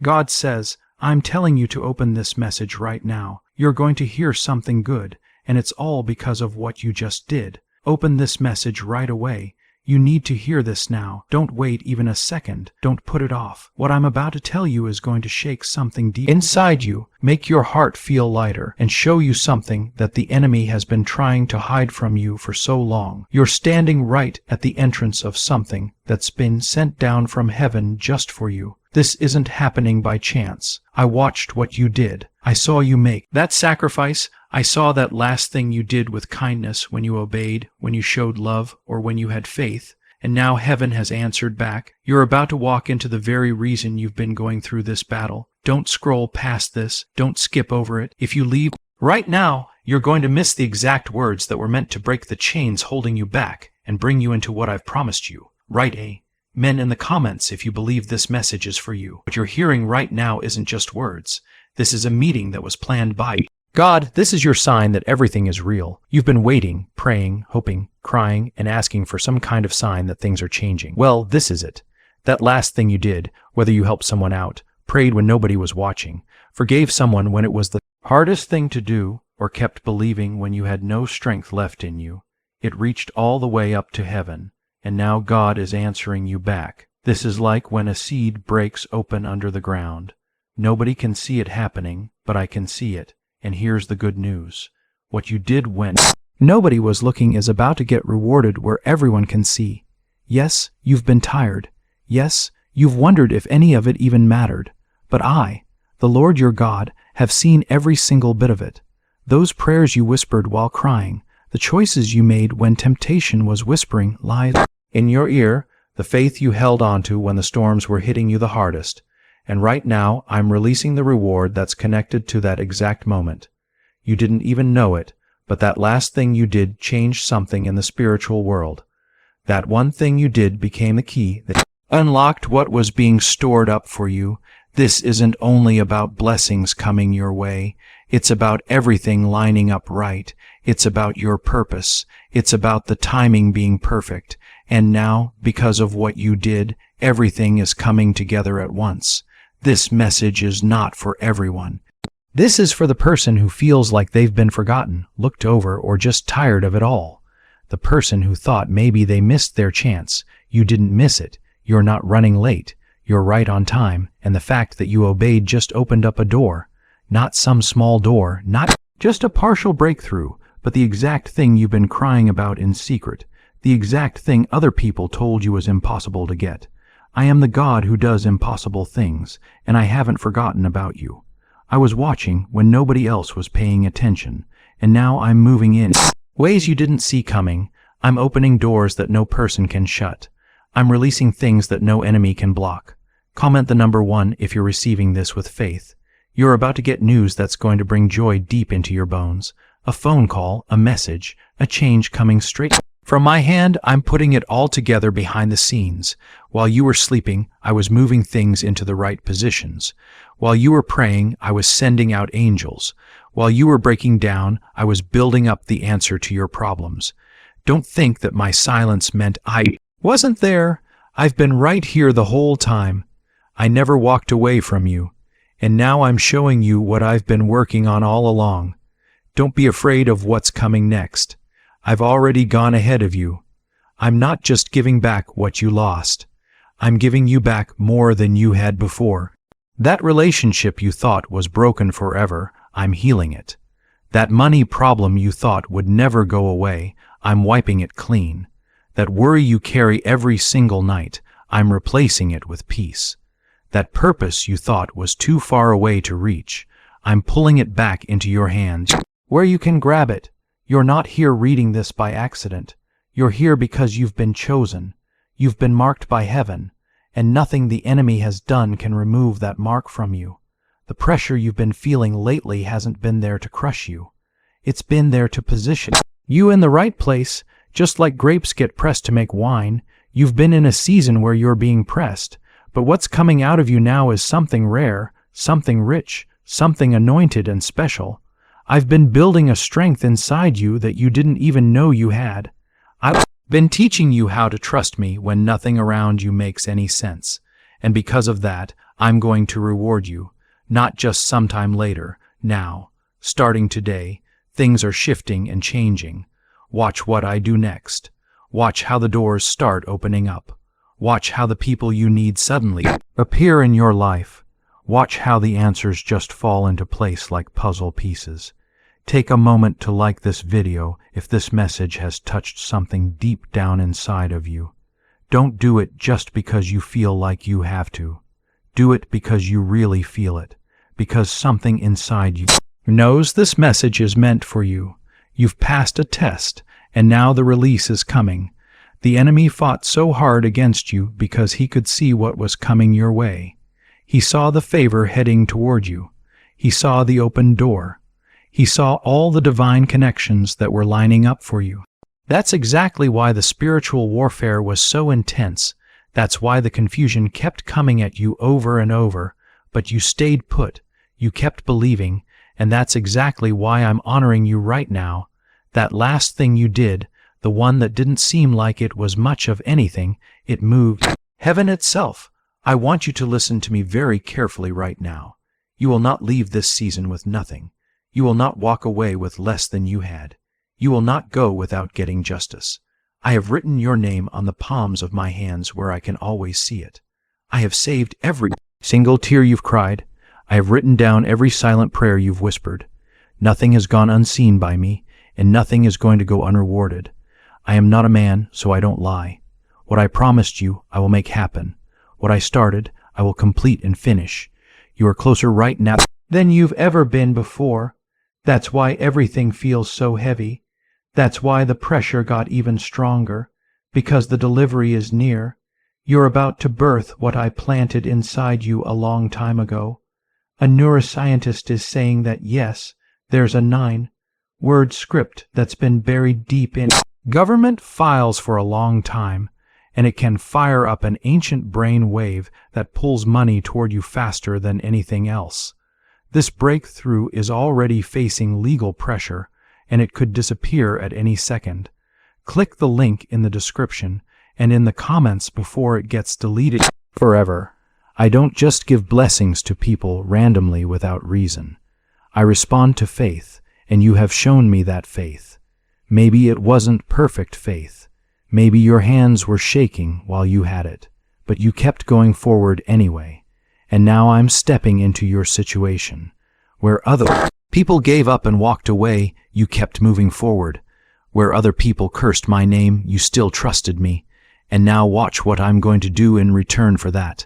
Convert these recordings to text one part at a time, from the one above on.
God says, I'm telling you to open this message right now. You're going to hear something good, and it's all because of what you just did. Open this message right away. You need to hear this now. Don't wait even a second. Don't put it off. What I'm about to tell you is going to shake something deep inside you, make your heart feel lighter, and show you something that the enemy has been trying to hide from you for so long. You're standing right at the entrance of something that's been sent down from heaven just for you. This isn't happening by chance. I watched what you did. I saw you make that sacrifice. I saw that last thing you did with kindness when you obeyed, when you showed love, or when you had faith. And now heaven has answered back. You're about to walk into the very reason you've been going through this battle. Don't scroll past this. Don't skip over it. If you leave right now, you're going to miss the exact words that were meant to break the chains holding you back and bring you into what I've promised you. Write Amen in the comments if you believe this message is for you. What you're hearing right now isn't just words. This is a meeting that was planned by God. This is your sign that everything is real. You've been waiting, praying, hoping, crying, and asking for some kind of sign that things are changing. Well, this is it. That last thing you did, whether you helped someone out, prayed when nobody was watching, forgave someone when it was the hardest thing to do, or kept believing when you had no strength left in you, it reached all the way up to heaven, and now God is answering you back. This is like when a seed breaks open under the ground. Nobody can see it happening, but I can see it. And here's the good news. What you did when nobody was looking is about to get rewarded where everyone can see. Yes, you've been tired. Yes, you've wondered if any of it even mattered. But I, the Lord your God, have seen every single bit of it. Those prayers you whispered while crying, the choices you made when temptation was whispering lies in your ear, the faith you held onto when the storms were hitting you the hardest. And right now, I'm releasing the reward that's connected to that exact moment. You didn't even know it, but that last thing you did changed something in the spiritual world. That one thing you did became the key that unlocked what was being stored up for you. This isn't only about blessings coming your way. It's about everything lining up right. It's about your purpose. It's about the timing being perfect. And now, because of what you did, everything is coming together at once. This message is not for everyone. This is for the person who feels like they've been forgotten, looked over, or just tired of it all. The person who thought maybe they missed their chance. You didn't miss it. You're not running late. You're right on time, and the fact that you obeyed just opened up a door. Not some small door, not just a partial breakthrough, but the exact thing you've been crying about in secret. The exact thing other people told you was impossible to get. I am the God who does impossible things, and I haven't forgotten about you. I was watching when nobody else was paying attention, and now I'm moving in ways you didn't see coming. I'm opening doors that no person can shut. I'm releasing things that no enemy can block. Comment the number 1 if you're receiving this with faith. You're about to get news that's going to bring joy deep into your bones. A phone call, a message, a change coming straight from my hand. I'm putting it all together behind the scenes. While you were sleeping, I was moving things into the right positions. While you were praying, I was sending out angels. While you were breaking down, I was building up the answer to your problems. Don't think that my silence meant I wasn't there. I've been right here the whole time. I never walked away from you. And now I'm showing you what I've been working on all along. Don't be afraid of what's coming next. I've already gone ahead of you. I'm not just giving back what you lost. I'm giving you back more than you had before. That relationship you thought was broken forever, I'm healing it. That money problem you thought would never go away, I'm wiping it clean. That worry you carry every single night, I'm replacing it with peace. That purpose you thought was too far away to reach, I'm pulling it back into your hands, where you can grab it. You're not here reading this by accident. You're here because you've been chosen. You've been marked by heaven, and nothing the enemy has done can remove that mark from you. The pressure you've been feeling lately hasn't been there to crush you. It's been there to position you in the right place. Just like grapes get pressed to make wine, you've been in a season where you're being pressed. But what's coming out of you now is something rare, something rich, something anointed and special. I've been building a strength inside you that you didn't even know you had. I've been teaching you how to trust me when nothing around you makes any sense. And because of that, I'm going to reward you, not just sometime later, now. Starting today, things are shifting and changing. Watch what I do next. Watch how the doors start opening up. Watch how the people you need suddenly appear in your life. Watch how the answers just fall into place like puzzle pieces. Take a moment to like this video if this message has touched something deep down inside of you. Don't do it just because you feel like you have to. Do it because you really feel it, because something inside you knows this message is meant for you. You've passed a test, and now the release is coming. The enemy fought so hard against you because he could see what was coming your way. He saw the favor heading toward you. He saw the open door. He saw all the divine connections that were lining up for you. That's exactly why the spiritual warfare was so intense. That's why the confusion kept coming at you over and over, but you stayed put. You kept believing, and that's exactly why I'm honoring you right now. That last thing you did, the one that didn't seem like it was much of anything, it moved heaven itself. I want you to listen to me very carefully right now. You will not leave this season with nothing. You will not walk away with less than you had. You will not go without getting justice. I have written your name on the palms of my hands where I can always see it. I have saved every single tear you've cried. I have written down every silent prayer you've whispered. Nothing has gone unseen by me, and nothing is going to go unrewarded. I am not a man, so I don't lie. What I promised you, I will make happen. What I started, I will complete and finish. You are closer right now than you've ever been before. That's why everything feels so heavy. That's why the pressure got even stronger, because the delivery is near. You're about to birth what I planted inside you a long time ago. A neuroscientist is saying that yes, there's a 9-word script that's been buried deep in government files for a long time, and it can fire up an ancient brain wave that pulls money toward you faster than anything else. This breakthrough is already facing legal pressure, and it could disappear at any second. Click the link in the description and in the comments before it gets deleted forever. I don't just give blessings to people randomly without reason. I respond to faith, and you have shown me that faith. Maybe it wasn't perfect faith. Maybe your hands were shaking while you had it, but you kept going forward anyway. And now I'm stepping into your situation. Where other people gave up and walked away, you kept moving forward. Where other people cursed my name, you still trusted me. And now watch what I'm going to do in return for that.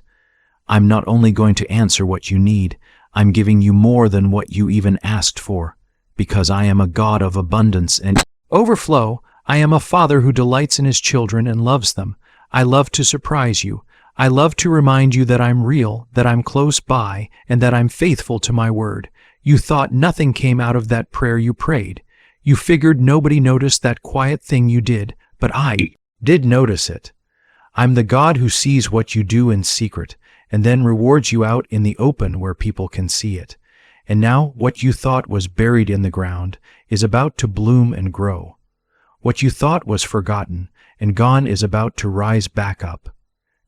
I'm not only going to answer what you need, I'm giving you more than what you even asked for. Because I am a God of abundance and overflow. I am a father who delights in his children and loves them. I love to surprise you. I love to remind you that I'm real, that I'm close by, and that I'm faithful to my word. You thought nothing came out of that prayer you prayed. You figured nobody noticed that quiet thing you did, but I did notice it. I'm the God who sees what you do in secret, and then rewards you out in the open where people can see it. And now what you thought was buried in the ground is about to bloom and grow. What you thought was forgotten and gone is about to rise back up.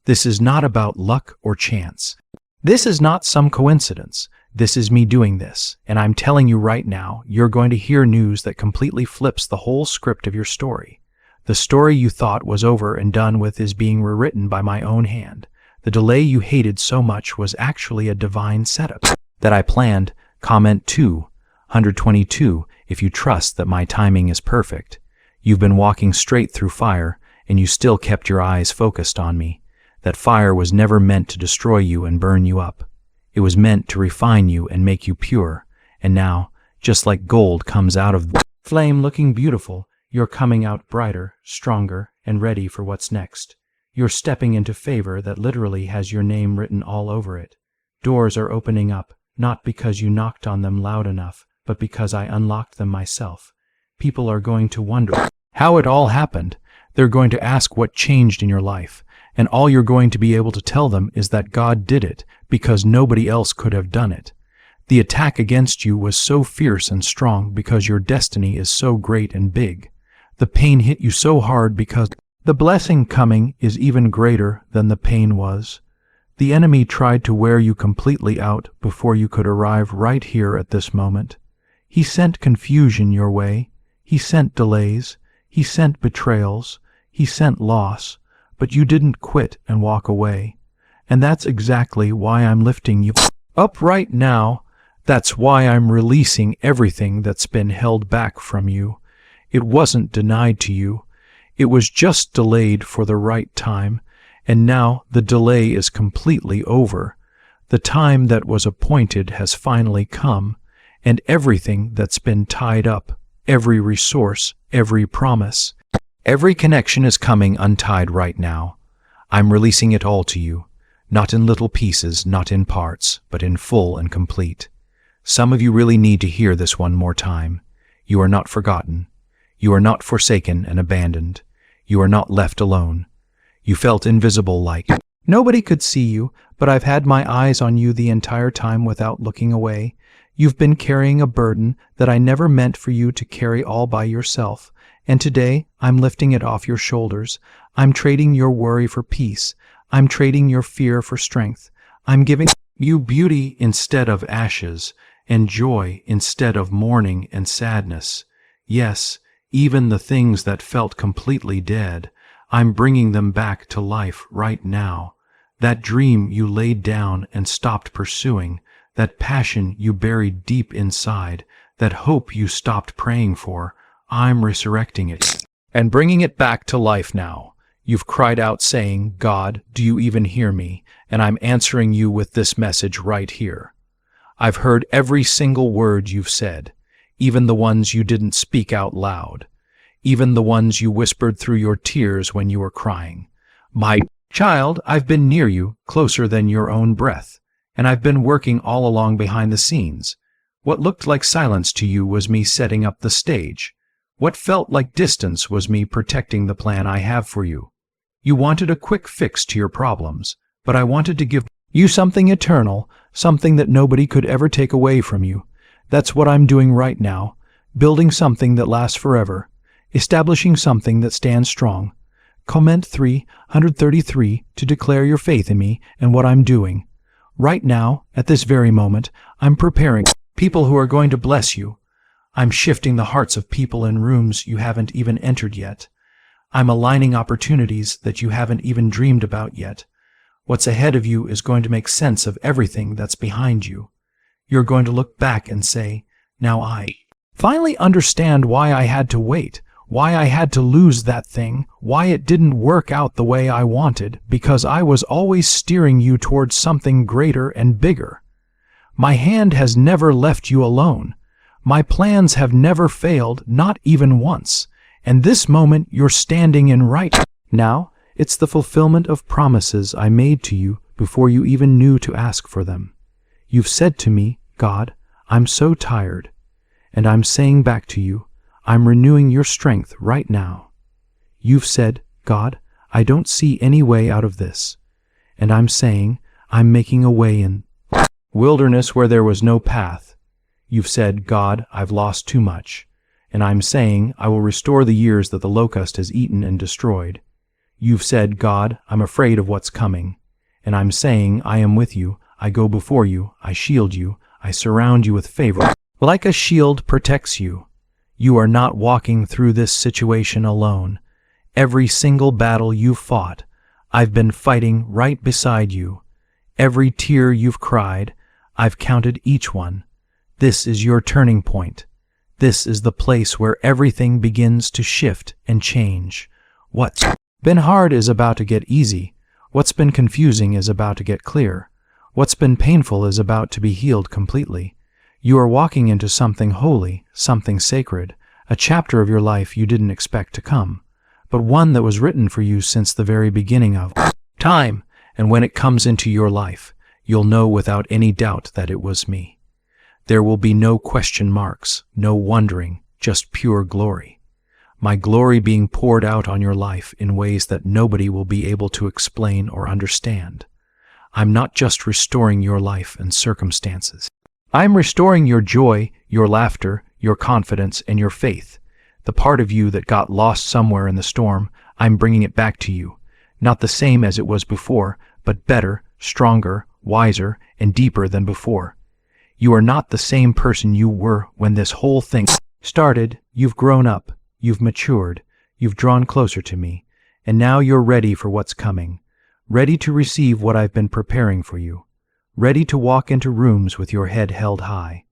This is not about luck or chance. This is not some coincidence. This is me doing this, and I'm telling you right now, you're going to hear news that completely flips the whole script of your story. The story you thought was over and done with is being rewritten by my own hand. The delay you hated so much was actually a divine setup that I planned. Comment 222 if you trust that my timing is perfect. You've been walking straight through fire, and you still kept your eyes focused on me. That fire was never meant to destroy you and burn you up. It was meant to refine you and make you pure. And now, just like gold comes out of the flame looking beautiful, you're coming out brighter, stronger, and ready for what's next. You're stepping into favor that literally has your name written all over it. Doors are opening up, not because you knocked on them loud enough, but because I unlocked them myself. People are going to wonder how it all happened. They're going to ask what changed in your life. And all you're going to be able to tell them is that God did it because nobody else could have done it. The attack against you was so fierce and strong because your destiny is so great and big. The pain hit you so hard because the blessing coming is even greater than the pain was. The enemy tried to wear you completely out before you could arrive right here at this moment. He sent confusion your way. He sent delays. He sent betrayals. He sent loss. But you didn't quit and walk away. And that's exactly why I'm lifting you up right now. That's why I'm releasing everything that's been held back from you. It wasn't denied to you. It was just delayed for the right time, and now the delay is completely over. The time that was appointed has finally come, and everything that's been tied up, every resource, every promise, every connection is coming untied right now. I'm releasing it all to you, not in little pieces, not in parts, but in full and complete. Some of you really need to hear this one more time. You are not forgotten. You are not forsaken and abandoned. You are not left alone. You felt invisible, like nobody could see you, but I've had my eyes on you the entire time without looking away. You've been carrying a burden that I never meant for you to carry all by yourself, and today I'm lifting it off your shoulders. I'm trading your worry for peace. I'm trading your fear for strength. I'm giving you beauty instead of ashes, and joy instead of mourning and sadness. Yes, even the things that felt completely dead, I'm bringing them back to life right now. That dream you laid down and stopped pursuing, that passion you buried deep inside, that hope you stopped praying for, I'm resurrecting it and bringing it back to life now. You've cried out saying, God, do you even hear me? And I'm answering you with this message right here. I've heard every single word you've said, even the ones you didn't speak out loud, even the ones you whispered through your tears when you were crying. My child, I've been near you, closer than your own breath, and I've been working all along behind the scenes. What looked like silence to you was me setting up the stage. What felt like distance was me protecting the plan I have for you. You wanted a quick fix to your problems, but I wanted to give you something eternal, something that nobody could ever take away from you. That's what I'm doing right now, building something that lasts forever, establishing something that stands strong. Comment 333 to declare your faith in me and what I'm doing. Right now, at this very moment, I'm preparing people who are going to bless you. I'm shifting the hearts of people in rooms you haven't even entered yet. I'm aligning opportunities that you haven't even dreamed about yet. What's ahead of you is going to make sense of everything that's behind you. You're going to look back and say, now I finally understand why I had to wait, why I had to lose that thing, why it didn't work out the way I wanted, because I was always steering you towards something greater and bigger. My hand has never left you alone. My plans have never failed, not even once. And this moment you're standing in right now, it's the fulfillment of promises I made to you before you even knew to ask for them. You've said to me, God, I'm so tired. And I'm saying back to you, I'm renewing your strength right now. You've said, God, I don't see any way out of this. And I'm saying, I'm making a way in wilderness where there was no path. You've said, God, I've lost too much. And I'm saying, I will restore the years that the locust has eaten and destroyed. You've said, God, I'm afraid of what's coming. And I'm saying, I am with you, I go before you, I shield you, I surround you with favor. Like a shield protects you. You are not walking through this situation alone. Every single battle you've fought, I've been fighting right beside you. Every tear you've cried, I've counted each one. This is your turning point. This is the place where everything begins to shift and change. What's been hard is about to get easy. What's been confusing is about to get clear. What's been painful is about to be healed completely. You are walking into something holy, something sacred, a chapter of your life you didn't expect to come, but one that was written for you since the very beginning of time, and when it comes into your life, you'll know without any doubt that it was me. There will be no question marks, no wondering, just pure glory. My glory being poured out on your life in ways that nobody will be able to explain or understand. I'm not just restoring your life and circumstances. I'm restoring your joy, your laughter, your confidence, and your faith. The part of you that got lost somewhere in the storm, I'm bringing it back to you. Not the same as it was before, but better, stronger, wiser, and deeper than before. You are not the same person you were when this whole thing started. You've grown up, you've matured, you've drawn closer to me, and now you're ready for what's coming, ready to receive what I've been preparing for you, ready to walk into rooms with your head held high,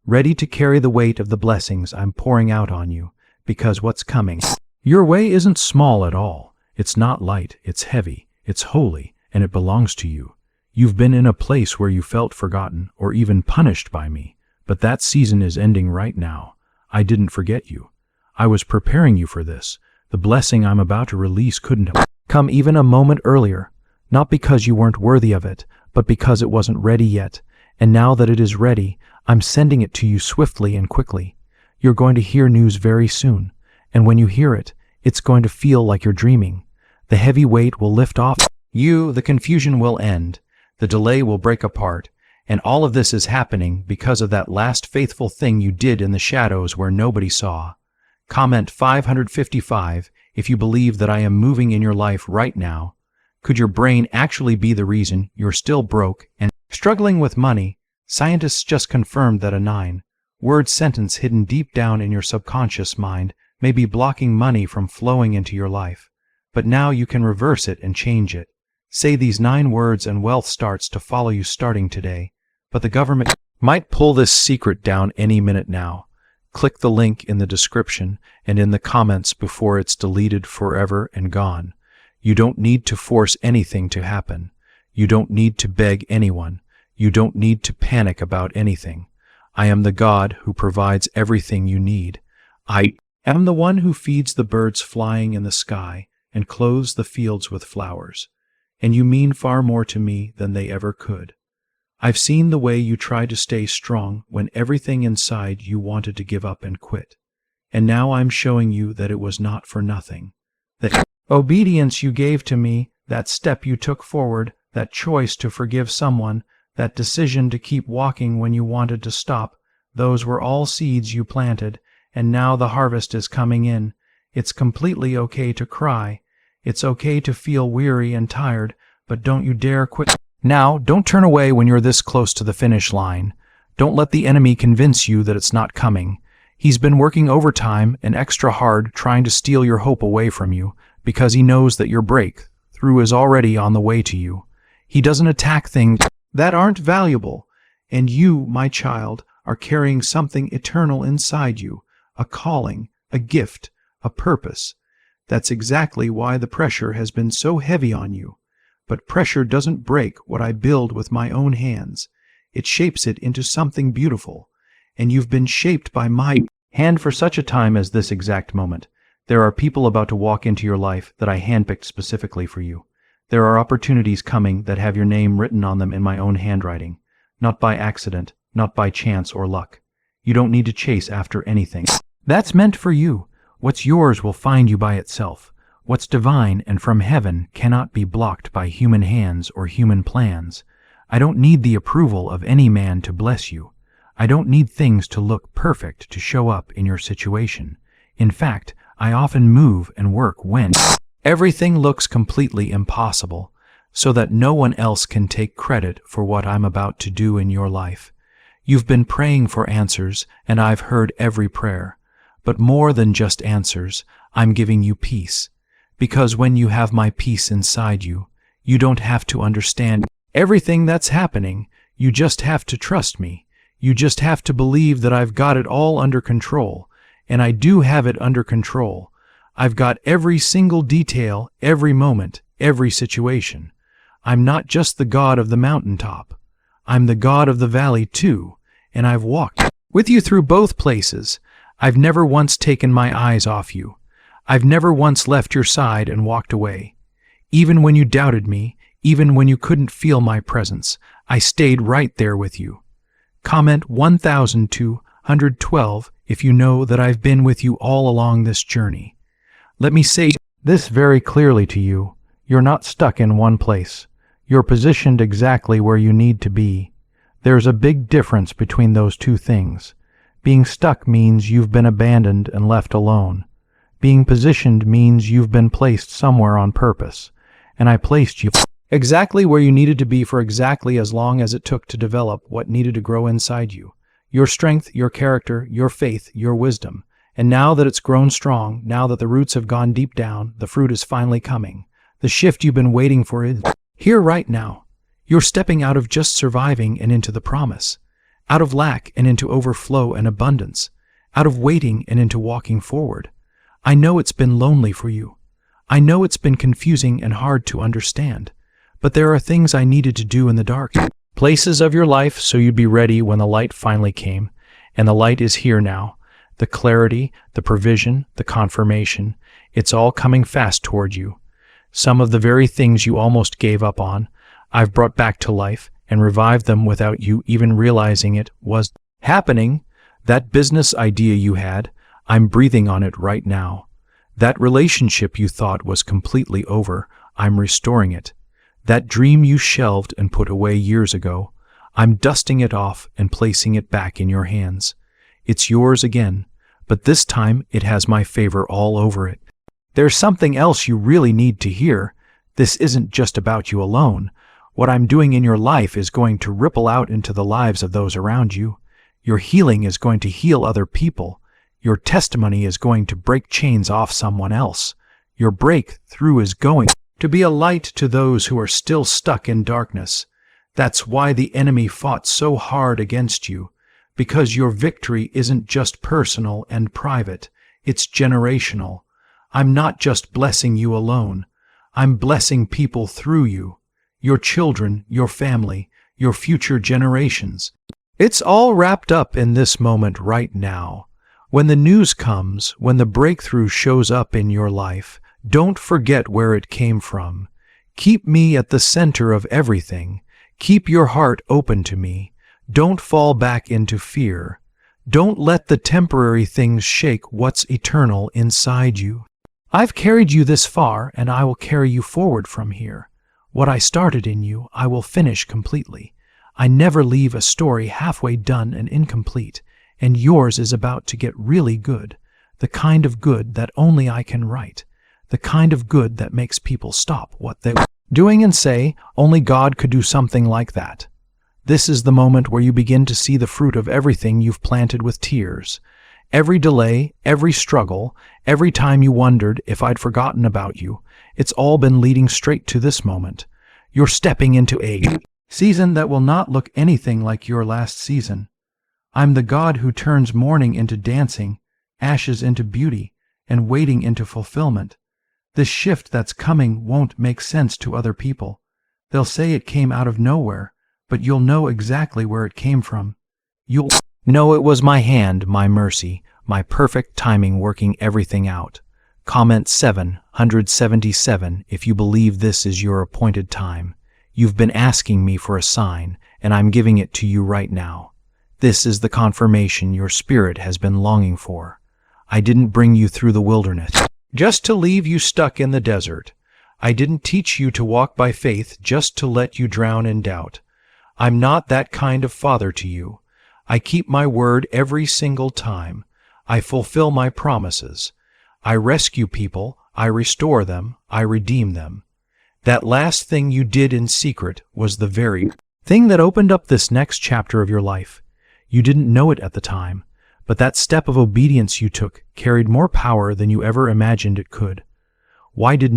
ready to carry the weight of the blessings I'm pouring out on you, because what's coming. Your way isn't small at all. It's not light, it's heavy, it's holy, and it belongs to you. You've been in a place where you felt forgotten or even punished by me, but that season is ending right now. I didn't forget you. I was preparing you for this. The blessing I'm about to release couldn't have come even a moment earlier, not because you weren't worthy of it, but because it wasn't ready yet. And now that it is ready, I'm sending it to you swiftly and quickly. You're going to hear news very soon, and when you hear it, it's going to feel like you're dreaming. The heavy weight will lift off you, the confusion will end, the delay will break apart, and all of this is happening because of that last faithful thing you did in the shadows where nobody saw. Comment 555 if you believe that I am moving in your life right now. Could your brain actually be the reason you're still broke and struggling with money? Scientists just confirmed that a 9-word sentence hidden deep down in your subconscious mind may be blocking money from flowing into your life. But now you can reverse it and change it. Say these 9 words and wealth starts to follow you starting today. But the government might pull this secret down any minute now. Click the link in the description and in the comments before it's deleted forever and gone. You don't need to force anything to happen. You don't need to beg anyone. You don't need to panic about anything. I am the God who provides everything you need. I am the one who feeds the birds flying in the sky and clothes the fields with flowers. And you mean far more to me than they ever could. I've seen the way you tried to stay strong when everything inside you wanted to give up and quit. And now I'm showing you that it was not for nothing. The obedience you gave to me, that step you took forward, that choice to forgive someone, that decision to keep walking when you wanted to stop, those were all seeds you planted, and now the harvest is coming in. It's completely okay to cry. It's okay to feel weary and tired, but don't you dare quit. Now, don't turn away when you're this close to the finish line. Don't let the enemy convince you that it's not coming. He's been working overtime and extra hard trying to steal your hope away from you because he knows that your breakthrough is already on the way to you. He doesn't attack things that aren't valuable, and you, my child, are carrying something eternal inside you, a calling, a gift, a purpose. That's exactly why the pressure has been so heavy on you. But pressure doesn't break what I build with my own hands. It shapes it into something beautiful. And you've been shaped by my hand for such a time as this exact moment. There are people about to walk into your life that I handpicked specifically for you. There are opportunities coming that have your name written on them in my own handwriting. Not by accident, not by chance or luck. You don't need to chase after anything that's meant for you. What's yours will find you by itself. What's divine and from heaven cannot be blocked by human hands or human plans. I don't need the approval of any man to bless you. I don't need things to look perfect to show up in your situation. In fact, I often move and work when everything looks completely impossible, so that no one else can take credit for what I'm about to do in your life. You've been praying for answers, and I've heard every prayer. But more than just answers, I'm giving you peace. Because when you have my peace inside you, you don't have to understand everything that's happening. You just have to trust me. You just have to believe that I've got it all under control. And I do have it under control. I've got every single detail, every moment, every situation. I'm not just the God of the mountaintop. I'm the God of the valley too, and I've walked with you through both places. I've never once taken my eyes off you. I've never once left your side and walked away. Even when you doubted me, even when you couldn't feel my presence, I stayed right there with you. Comment 1212 if you know that I've been with you all along this journey. Let me say this very clearly to you. You're not stuck in one place. You're positioned exactly where you need to be. There's a big difference between those two things. Being stuck means you've been abandoned and left alone. Being positioned means you've been placed somewhere on purpose, and I placed you Exactly where you needed to be for exactly as long as it took to develop what needed to grow inside you. Your strength, your character, your faith, your wisdom. And now that it's grown strong, now that the roots have gone deep down, the fruit is finally coming. The shift you've been waiting for is here right now. You're stepping out of just surviving and into the promise. Out of lack and into overflow and abundance. Out of waiting and into walking forward. I know it's been lonely for you. I know it's been confusing and hard to understand. But there are things I needed to do in the dark. Places of your life so you'd be ready when the light finally came. And the light is here now. The clarity, the provision, the confirmation, it's all coming fast toward you. Some of the very things you almost gave up on, I've brought back to life and revived them without you even realizing it was happening. That business idea you had, I'm breathing on it right now. That relationship you thought was completely over, I'm restoring it. That dream you shelved and put away years ago, I'm dusting it off and placing it back in your hands. It's yours again, but this time it has my favor all over it. There's something else you really need to hear. This isn't just about you alone. What I'm doing in your life is going to ripple out into the lives of those around you. Your healing is going to heal other people. Your testimony is going to break chains off someone else. Your breakthrough is going to be a light to those who are still stuck in darkness. That's why the enemy fought so hard against you, because your victory isn't just personal and private, it's generational. I'm not just blessing you alone. I'm blessing people through you, your children, your family, your future generations. It's all wrapped up in this moment right now. When the news comes, when the breakthrough shows up in your life, don't forget where it came from. Keep me at the center of everything. Keep your heart open to me. Don't fall back into fear. Don't let the temporary things shake what's eternal inside you. I've carried you this far, and I will carry you forward from here. What I started in you, I will finish completely. I never leave a story halfway done and incomplete, and yours is about to get really good, the kind of good that only I can write. The kind of good that makes people stop what they were doing and say, only God could do something like that. This is the moment where you begin to see the fruit of everything you've planted with tears. Every delay, every struggle, every time you wondered if I'd forgotten about you, it's all been leading straight to this moment. You're stepping into a season that will not look anything like your last season. I'm the God who turns mourning into dancing, ashes into beauty, and waiting into fulfillment. This shift that's coming won't make sense to other people. They'll say it came out of nowhere, but you'll know exactly where it came from. You'll know it was my hand, my mercy, my perfect timing working everything out. Comment 777 if you believe this is your appointed time. You've been asking me for a sign, and I'm giving it to you right now. This is the confirmation your spirit has been longing for. I didn't bring you through the wilderness just to leave you stuck in the desert. I didn't teach you to walk by faith just to let you drown in doubt. I'm not that kind of father to you. I keep my word every single time. I fulfill my promises. I rescue people, I restore them, I redeem them. That last thing you did in secret was the very thing that opened up this next chapter of your life. You didn't know it at the time, but that step of obedience you took carried more power than you ever imagined it could. Why did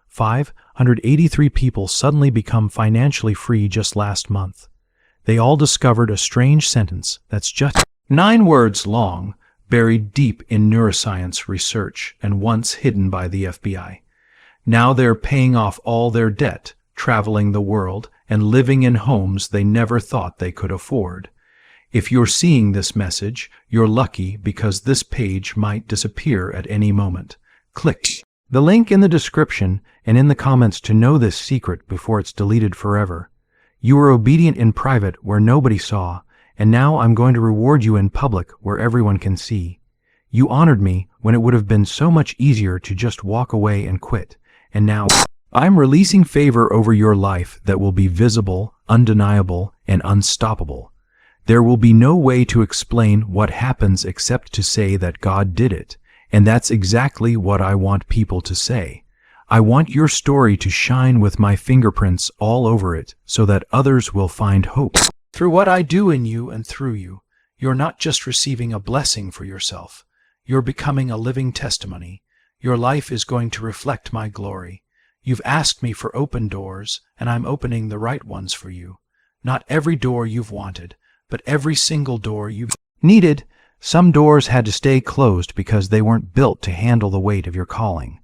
583 people suddenly become financially free just last month? They all discovered a strange sentence that's just 9 words long, buried deep in neuroscience research and once hidden by the FBI. Now they're paying off all their debt, traveling the world, and living in homes they never thought they could afford. If you're seeing this message, you're lucky because this page might disappear at any moment. Click the link in the description and in the comments to know this secret before it's deleted forever. You were obedient in private where nobody saw, and now I'm going to reward you in public where everyone can see. You honored me when it would have been so much easier to just walk away and quit, and now I'm releasing favor over your life that will be visible, undeniable, and unstoppable. There will be no way to explain what happens except to say that God did it, and that's exactly what I want people to say. I want your story to shine with my fingerprints all over it so that others will find hope. Through what I do in you and through you, you're not just receiving a blessing for yourself. You're becoming a living testimony. Your life is going to reflect my glory. You've asked me for open doors, and I'm opening the right ones for you. Not every door you've wanted, but every single door you've needed. Some doors had to stay closed because they weren't built to handle the weight of your calling.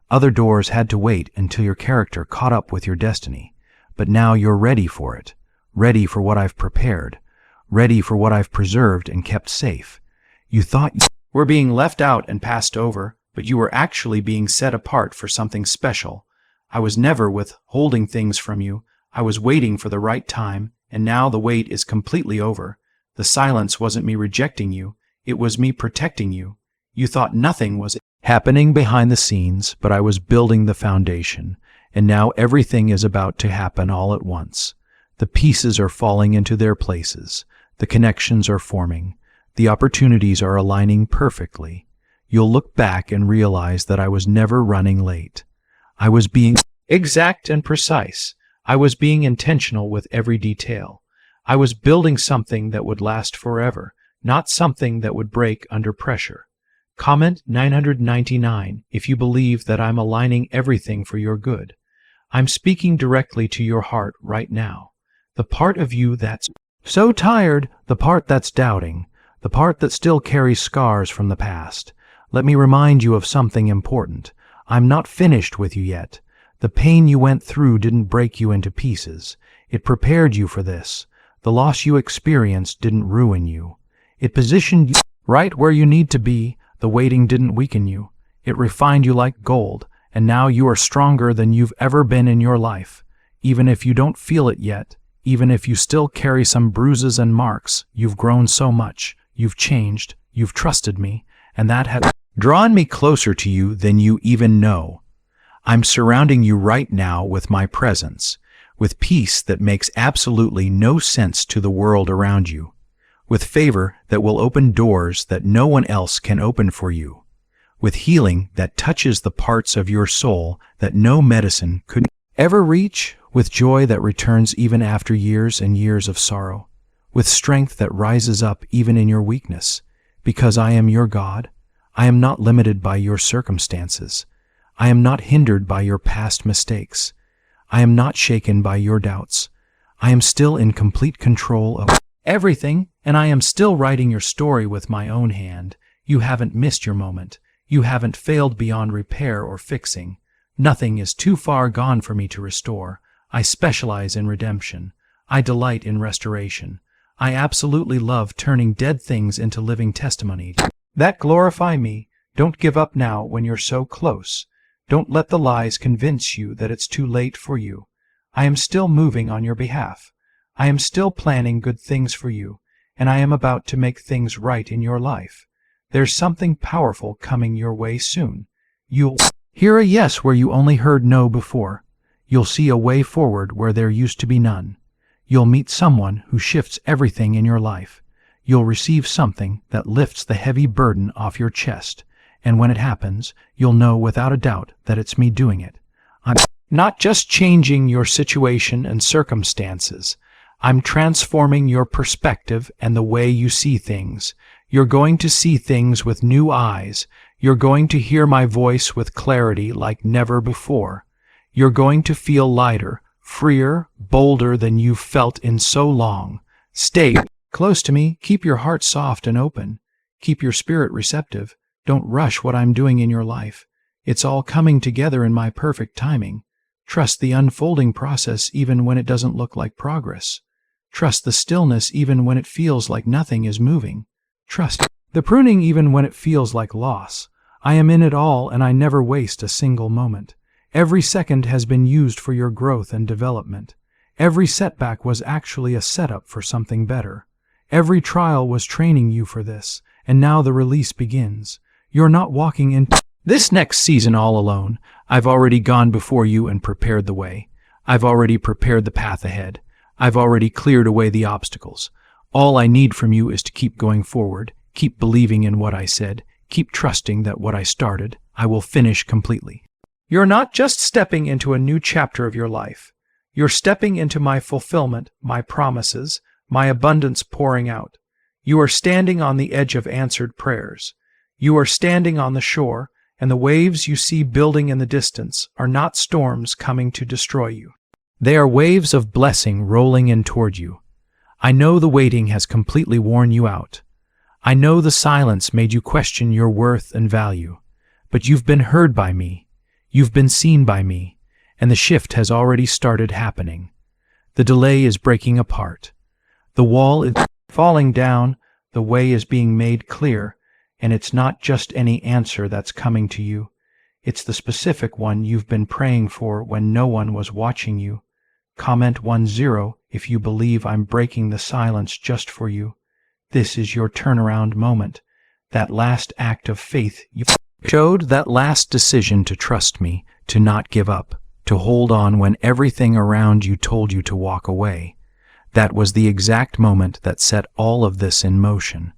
Other doors had to wait until your character caught up with your destiny. But now you're ready for it, ready for what I've prepared, ready for what I've preserved and kept safe. You thought you were being left out and passed over, but you were actually being set apart for something special. I was never withholding things from you. I was waiting for the right time, and now the wait is completely over. The silence wasn't me rejecting you, it was me protecting you. You thought nothing was happening behind the scenes, but I was building the foundation, and now everything is about to happen all at once. The pieces are falling into their places, the connections are forming, the opportunities are aligning perfectly. You'll look back and realize that I was never running late. I was being exact and precise. I was being intentional with every detail. I was building something that would last forever, not something that would break under pressure. Comment 999 if you believe that I'm aligning everything for your good. I'm speaking directly to your heart right now. The part of you that's so tired, the part that's doubting, the part that still carries scars from the past. Let me remind you of something important. I'm not finished with you yet. The pain you went through didn't break you into pieces. It prepared you for this. The loss you experienced didn't ruin you. It positioned you right where you need to be. The waiting didn't weaken you. It refined you like gold, and now you are stronger than you've ever been in your life. Even if you don't feel it yet, even if you still carry some bruises and marks, you've grown so much. You've changed. You've trusted me, and that has drawn me closer to you than you even know. I'm surrounding you right now with my presence, with peace that makes absolutely no sense to the world around you, with favor that will open doors that no one else can open for you, with healing that touches the parts of your soul that no medicine could ever reach, with joy that returns even after years and years of sorrow, with strength that rises up even in your weakness. Because I am your God, I am not limited by your circumstances. I am not hindered by your past mistakes. I am not shaken by your doubts. I am still in complete control of everything, and I am still writing your story with my own hand. You haven't missed your moment. You haven't failed beyond repair or fixing. Nothing is too far gone for me to restore. I specialize in redemption. I delight in restoration. I absolutely love turning dead things into living testimonies that glorify me. Don't give up now when you're so close. Don't let the lies convince you that it's too late for you. I am still moving on your behalf. I am still planning good things for you, and I am about to make things right in your life. There's something powerful coming your way soon. You'll hear a yes where you only heard no before. You'll see a way forward where there used to be none. You'll meet someone who shifts everything in your life. You'll receive something that lifts the heavy burden off your chest. And when it happens, you'll know without a doubt that it's me doing it. I'm not just changing your situation and circumstances. I'm transforming your perspective and the way you see things. You're going to see things with new eyes. You're going to hear my voice with clarity like never before. You're going to feel lighter, freer, bolder than you've felt in so long. Stay close to me. Keep your heart soft and open. Keep your spirit receptive. Don't rush what I'm doing in your life. It's all coming together in my perfect timing. Trust the unfolding process even when it doesn't look like progress. Trust the stillness even when it feels like nothing is moving. Trust the pruning even when it feels like loss. I am in it all, and I never waste a single moment. Every second has been used for your growth and development. Every setback was actually a setup for something better. Every trial was training you for this, and now the release begins. You're not walking into this next season all alone. I've already gone before you and prepared the way. I've already prepared the path ahead. I've already cleared away the obstacles. All I need from you is to keep going forward, keep believing in what I said, keep trusting that what I started, I will finish completely. You're not just stepping into a new chapter of your life. You're stepping into my fulfillment, my promises, my abundance pouring out. You are standing on the edge of answered prayers. You are standing on the shore, and the waves you see building in the distance are not storms coming to destroy you. They are waves of blessing rolling in toward you. I know the waiting has completely worn you out. I know the silence made you question your worth and value. But you've been heard by me. You've been seen by me, and the shift has already started happening. The delay is breaking apart. The wall is falling down, the way is being made clear, and it's not just any answer that's coming to you. It's the specific one you've been praying for when no one was watching you. Comment 10 if you believe I'm breaking the silence just for you. This is your turnaround moment, that last act of faith you showed, that last decision to trust me, to not give up, to hold on when everything around you told you to walk away. That was the exact moment that set all of this in motion.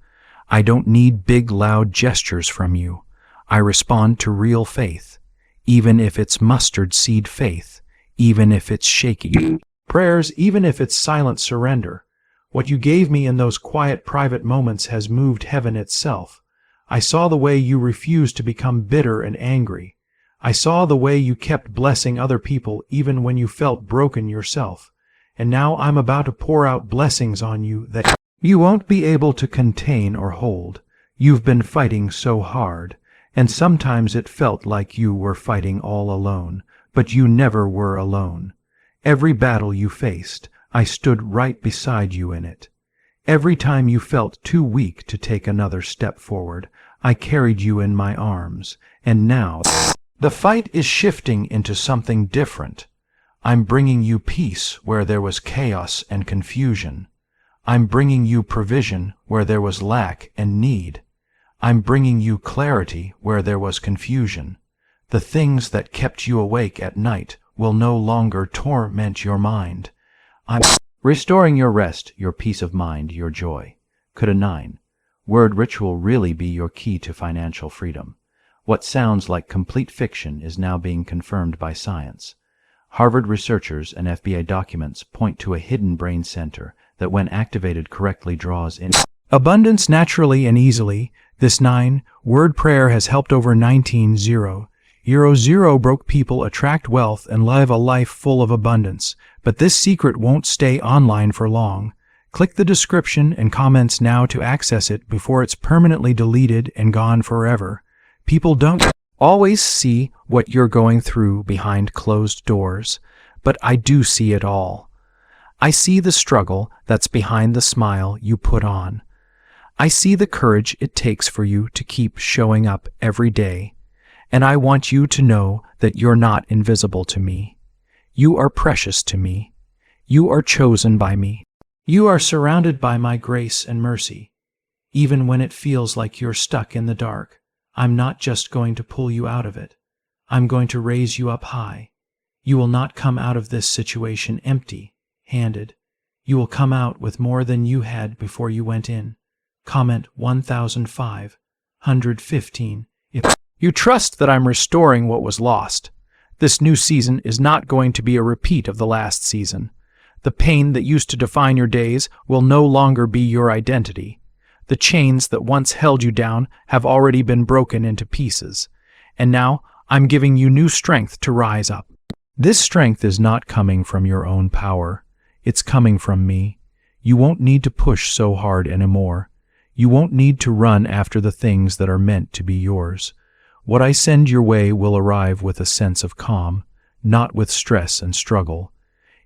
I don't need big, loud gestures from you. I respond to real faith, even if it's mustard seed faith, even if it's shaky prayers, even if it's silent surrender. What you gave me in those quiet, private moments has moved heaven itself. I saw the way you refused to become bitter and angry. I saw the way you kept blessing other people even when you felt broken yourself. And now I'm about to pour out blessings on you that you won't be able to contain or hold. You've been fighting so hard, and sometimes it felt like you were fighting all alone, but you never were alone. Every battle you faced, I stood right beside you in it. Every time you felt too weak to take another step forward, I carried you in my arms, and now the fight is shifting into something different. I'm bringing you peace where there was chaos and confusion. I'm bringing you provision where there was lack and need. I'm bringing you clarity where there was confusion. The things that kept you awake at night will no longer torment your mind. I'm restoring your rest, your peace of mind, your joy. Could a 9-word ritual really be your key to financial freedom? What sounds like complete fiction is now being confirmed by science. Harvard researchers and FBI documents point to a hidden brain center that, when activated correctly, draws in abundance naturally and easily. This 9-word prayer has helped over 19,000 broke people attract wealth and live a life full of abundance. But this secret won't stay online for long. Click the description and comments now to access it before it's permanently deleted and gone forever. People don't always see what you're going through behind closed doors, but I do see it all. I see the struggle that's behind the smile you put on. I see the courage it takes for you to keep showing up every day. And I want you to know that you're not invisible to me. You are precious to me. You are chosen by me. You are surrounded by my grace and mercy. Even when it feels like you're stuck in the dark, I'm not just going to pull you out of it. I'm going to raise you up high. You will not come out of this situation empty-handed. You will come out with more than you had before you went in. Comment 1515 if you trust that I'm restoring what was lost. This new season is not going to be a repeat of the last season. The pain that used to define your days will no longer be your identity. The chains that once held you down have already been broken into pieces. And now I'm giving you new strength to rise up. This strength is not coming from your own power. It's coming from me. You won't need to push so hard anymore. You won't need to run after the things that are meant to be yours. What I send your way will arrive with a sense of calm, not with stress and struggle.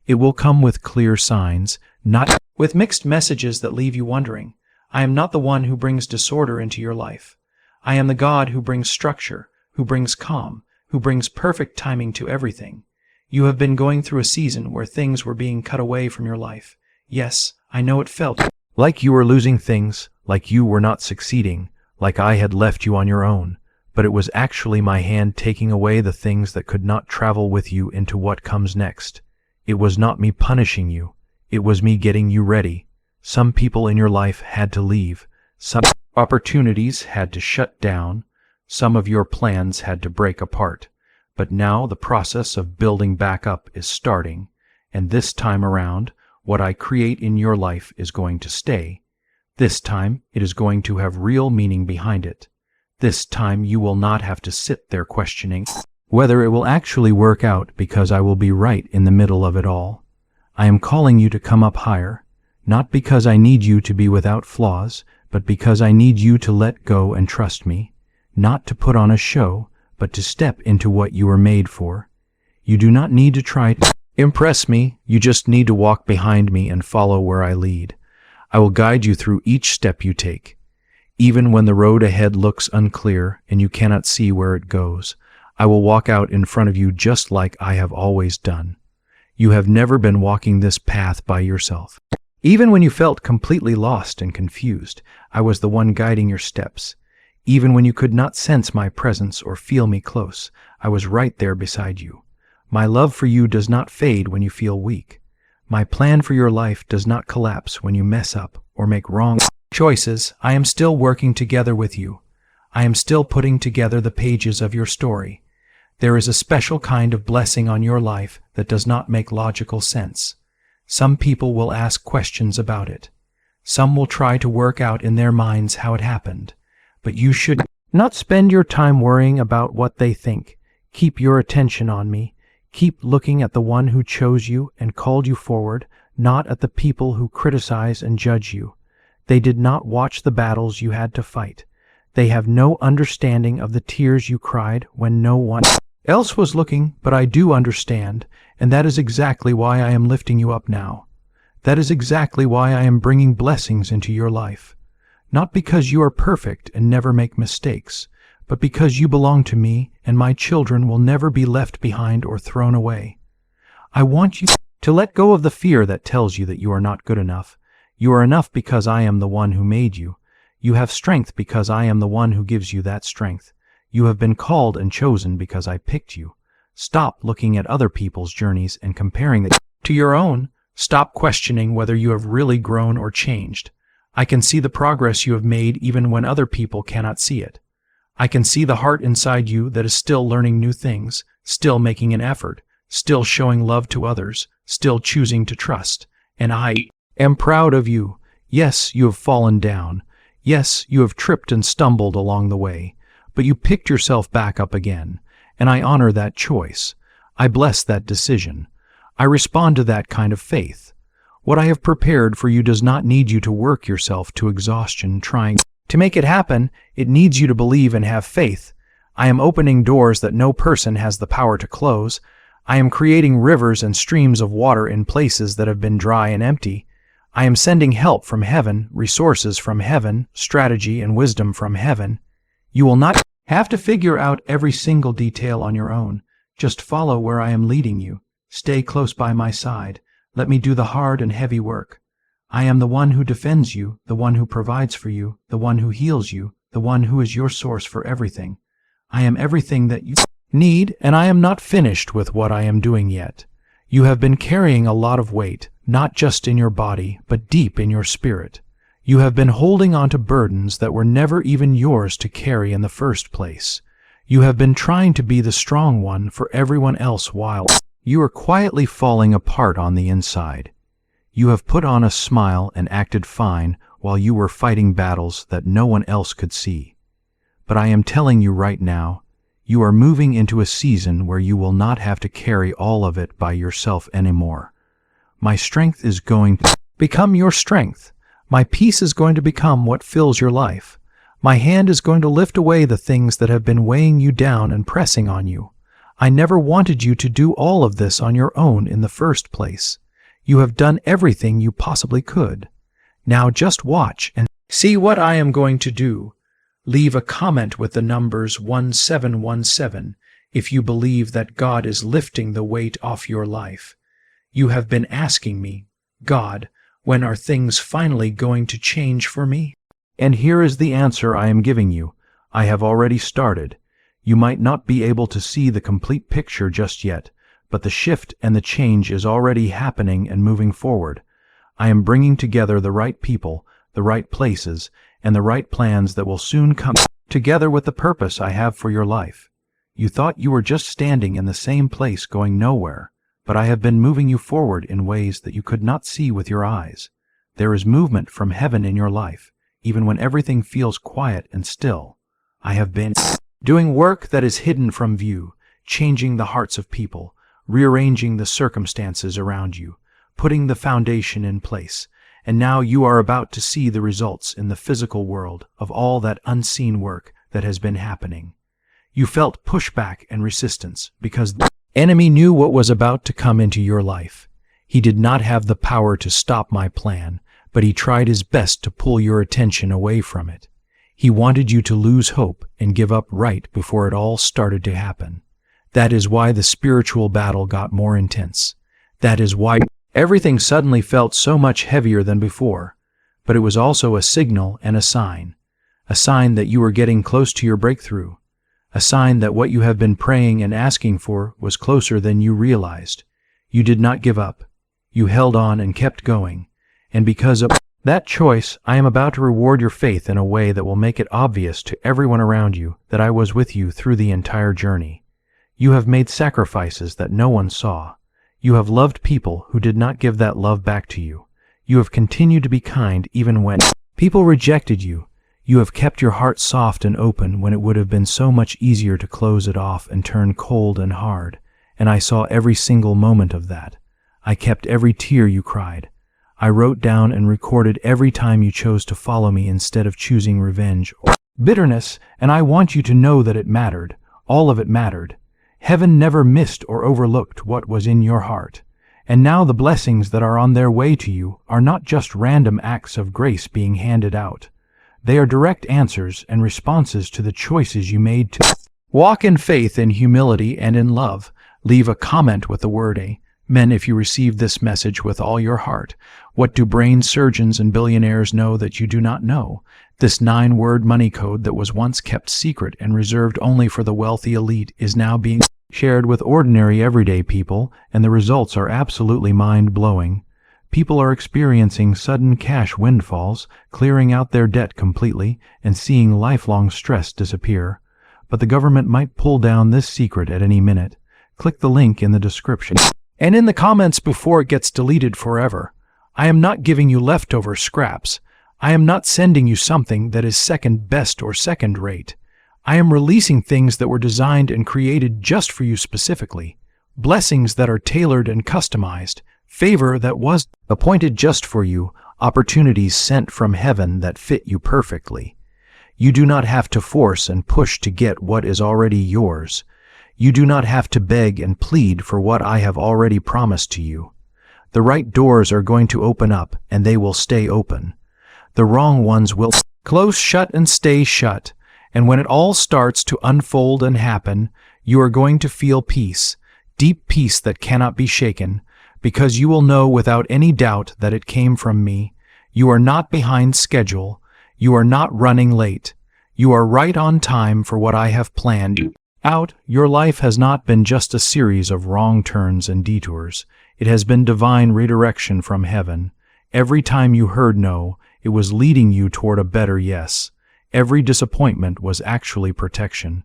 It will come with clear signs, not with mixed messages that leave you wondering. I am not the one who brings disorder into your life. I am the God who brings structure, who brings calm, who brings perfect timing to everything. You have been going through a season where things were being cut away from your life. Yes, I know it felt like you were losing things, like you were not succeeding, like I had left you on your own. But it was actually my hand taking away the things that could not travel with you into what comes next. It was not me punishing you. It was me getting you ready. Some people in your life had to leave. Some opportunities had to shut down. Some of your plans had to break apart. But now the process of building back up is starting, and this time around, what I create in your life is going to stay. This time, it is going to have real meaning behind it. This time, you will not have to sit there questioning whether it will actually work out, because I will be right in the middle of it all. I am calling you to come up higher, not because I need you to be without flaws, but because I need you to let go and trust me, not to put on a show, but to step into what you were made for. You do not need to try to impress me, you just need to walk behind me and follow where I lead. I will guide you through each step you take. Even when the road ahead looks unclear and you cannot see where it goes, I will walk out in front of you just like I have always done. You have never been walking this path by yourself. Even when you felt completely lost and confused, I was the one guiding your steps. Even when you could not sense my presence or feel me close, I was right there beside you. My love for you does not fade when you feel weak. My plan for your life does not collapse when you mess up or make wrong choices. I am still working together with you. I am still putting together the pages of your story. There is a special kind of blessing on your life that does not make logical sense. Some people will ask questions about it. Some will try to work out in their minds how it happened. But you should not spend your time worrying about what they think. Keep your attention on me. Keep looking at the one who chose you and called you forward, not at the people who criticize and judge you. They did not watch the battles you had to fight. They have no understanding of the tears you cried when no one else was looking, but I do understand, and that is exactly why I am lifting you up now. That is exactly why I am bringing blessings into your life. Not because you are perfect and never make mistakes, but because you belong to me, and my children will never be left behind or thrown away. I want you to let go of the fear that tells you that you are not good enough. You are enough because I am the one who made you. You have strength because I am the one who gives you that strength. You have been called and chosen because I picked you. Stop looking at other people's journeys and comparing them to your own. Stop questioning whether you have really grown or changed. I can see the progress you have made even when other people cannot see it. I can see the heart inside you that is still learning new things, still making an effort, still showing love to others, still choosing to trust. And I am proud of you. Yes, you have fallen down. Yes, you have tripped and stumbled along the way, but you picked yourself back up again, and I honor that choice. I bless that decision. I respond to that kind of faith. What I have prepared for you does not need you to work yourself to exhaustion trying to make it happen. It needs you to believe and have faith. I am opening doors that no person has the power to close. I am creating rivers and streams of water in places that have been dry and empty. I am sending help from heaven, resources from heaven, strategy and wisdom from heaven. You will not have to figure out every single detail on your own. Just follow where I am leading you. Stay close by my side. Let me do the hard and heavy work. I am the one who defends you, the one who provides for you, the one who heals you, the one who is your source for everything. I am everything that you need, and I am not finished with what I am doing yet. You have been carrying a lot of weight, not just in your body, but deep in your spirit. You have been holding on to burdens that were never even yours to carry in the first place. You have been trying to be the strong one for everyone else while you are quietly falling apart on the inside. You have put on a smile and acted fine while you were fighting battles that no one else could see. But I am telling you right now, you are moving into a season where you will not have to carry all of it by yourself anymore. My strength is going to become your strength. My peace is going to become what fills your life. My hand is going to lift away the things that have been weighing you down and pressing on you. I never wanted you to do all of this on your own in the first place. You have done everything you possibly could. Now just watch and see what I am going to do. Leave a comment with the numbers 1717 if you believe that God is lifting the weight off your life. You have been asking me, God, when are things finally going to change for me? And here is the answer I am giving you. I have already started. You might not be able to see the complete picture just yet, but the shift and the change is already happening and moving forward. I am bringing together the right people, the right places, and the right plans that will soon come together with the purpose I have for your life. You thought you were just standing in the same place going nowhere, but I have been moving you forward in ways that you could not see with your eyes. There is movement from heaven in your life, even when everything feels quiet and still. I have been doing work that is hidden from view, changing the hearts of people, rearranging the circumstances around you, putting the foundation in place, and now you are about to see the results in the physical world of all that unseen work that has been happening. You felt pushback and resistance because the enemy knew what was about to come into your life. He did not have the power to stop my plan, but he tried his best to pull your attention away from it. He wanted you to lose hope and give up right before it all started to happen. That is why the spiritual battle got more intense. That is why everything suddenly felt so much heavier than before. But it was also a signal and a sign that you were getting close to your breakthrough, a sign that what you have been praying and asking for was closer than you realized. You did not give up. You held on and kept going. And because of that choice, I am about to reward your faith in a way that will make it obvious to everyone around you that I was with you through the entire journey. You have made sacrifices that no one saw. You have loved people who did not give that love back to you. You have continued to be kind even when people rejected you. You have kept your heart soft and open when it would have been so much easier to close it off and turn cold and hard. And I saw every single moment of that. I kept every tear you cried. I wrote down and recorded every time you chose to follow me instead of choosing revenge or bitterness, and I want you to know that it mattered. All of it mattered. Heaven never missed or overlooked what was in your heart. And now the blessings that are on their way to you are not just random acts of grace being handed out. They are direct answers and responses to the choices you made to walk in faith, in humility, and in love. Leave a comment with the word Amen if you received this message with all your heart. What do brain surgeons and billionaires know that you do not know? This 9-word money code that was once kept secret and reserved only for the wealthy elite is now being shared with ordinary everyday people, and the results are absolutely mind-blowing. People are experiencing sudden cash windfalls, clearing out their debt completely, and seeing lifelong stress disappear. But the government might pull down this secret at any minute. Click the link in the description and in the comments before it gets deleted forever. I am not giving you leftover scraps. I am not sending you something that is second best or second rate. I am releasing things that were designed and created just for you specifically, blessings that are tailored and customized, favor that was appointed just for you, opportunities sent from heaven that fit you perfectly. You do not have to force and push to get what is already yours. You do not have to beg and plead for what I have already promised to you. The right doors are going to open up, and they will stay open. The wrong ones will close shut and stay shut. And when it all starts to unfold and happen, you are going to feel peace, deep peace that cannot be shaken, because you will know without any doubt that it came from me. You are not behind schedule. You are not running late. You are right on time for what I have planned out. Your life has not been just a series of wrong turns and detours. It has been divine redirection from heaven. Every time you heard no, it was leading you toward a better yes. Every disappointment was actually protection.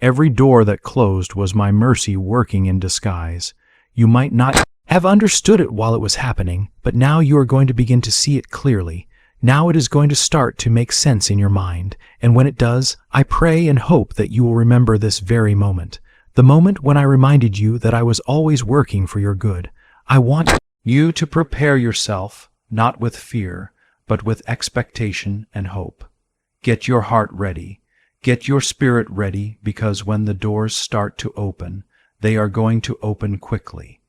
Every door that closed was my mercy working in disguise. You might not have understood it while it was happening, but now you are going to begin to see it clearly. Now it is going to start to make sense in your mind, and when it does, I pray and hope that you will remember this very moment, the moment when I reminded you that I was always working for your good. I want you to prepare yourself, not with fear, but with expectation and hope. Get your heart ready. Get your spirit ready, because when the doors start to open, they are going to open quickly.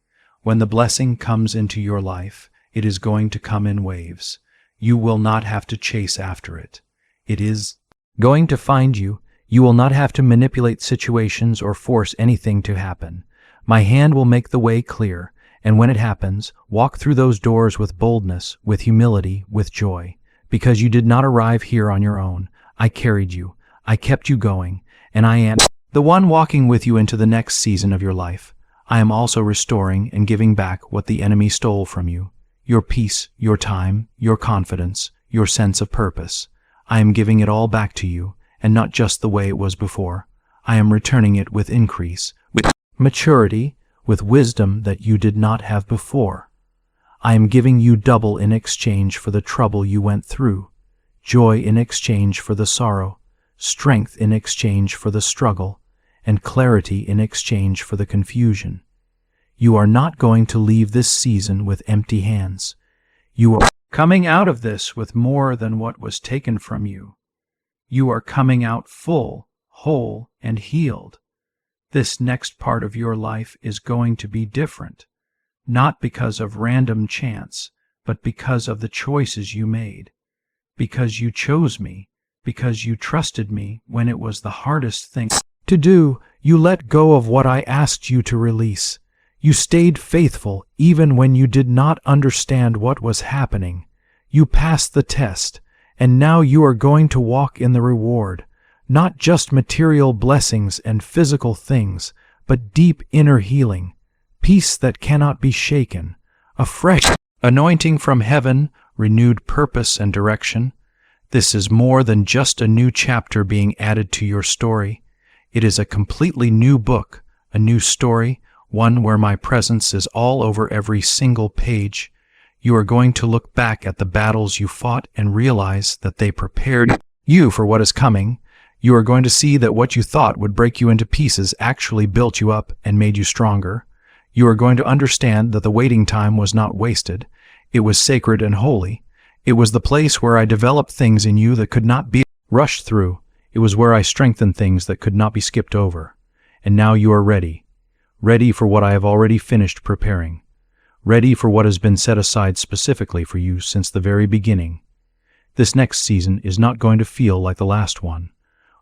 When the blessing comes into your life, it is going to come in waves. You will not have to chase after it. It is going to find you. You will not have to manipulate situations or force anything to happen. My hand will make the way clear, and when it happens, walk through those doors with boldness, with humility, with joy. Because you did not arrive here on your own. I carried you. I kept you going, and I am the one walking with you into the next season of your life. I am also restoring and giving back what the enemy stole from you. Your peace, your time, your confidence, your sense of purpose. I am giving it all back to you, and not just the way it was before. I am returning it with increase, with maturity, with wisdom that you did not have before. I am giving you double in exchange for the trouble you went through, joy in exchange for the sorrow, strength in exchange for the struggle, and clarity in exchange for the confusion. You are not going to leave this season with empty hands. You are coming out of this with more than what was taken from you. You are coming out full, whole, and healed. This next part of your life is going to be different, not because of random chance, but because of the choices you made. Because you chose me, because you trusted me when it was the hardest thing to do, you let go of what I asked you to release. You stayed faithful even when you did not understand what was happening. You passed the test, and now you are going to walk in the reward, not just material blessings and physical things, but deep inner healing, peace that cannot be shaken, a fresh anointing from heaven, renewed purpose and direction. This is more than just a new chapter being added to your story. It is a completely new book, a new story, one where my presence is all over every single page. You are going to look back at the battles you fought and realize that they prepared you for what is coming. You are going to see that what you thought would break you into pieces actually built you up and made you stronger. You are going to understand that the waiting time was not wasted. It was sacred and holy. It was the place where I developed things in you that could not be rushed through. It was where I strengthened things that could not be skipped over. And now you are ready. Ready for what I have already finished preparing. Ready for what has been set aside specifically for you since the very beginning. This next season is not going to feel like the last one.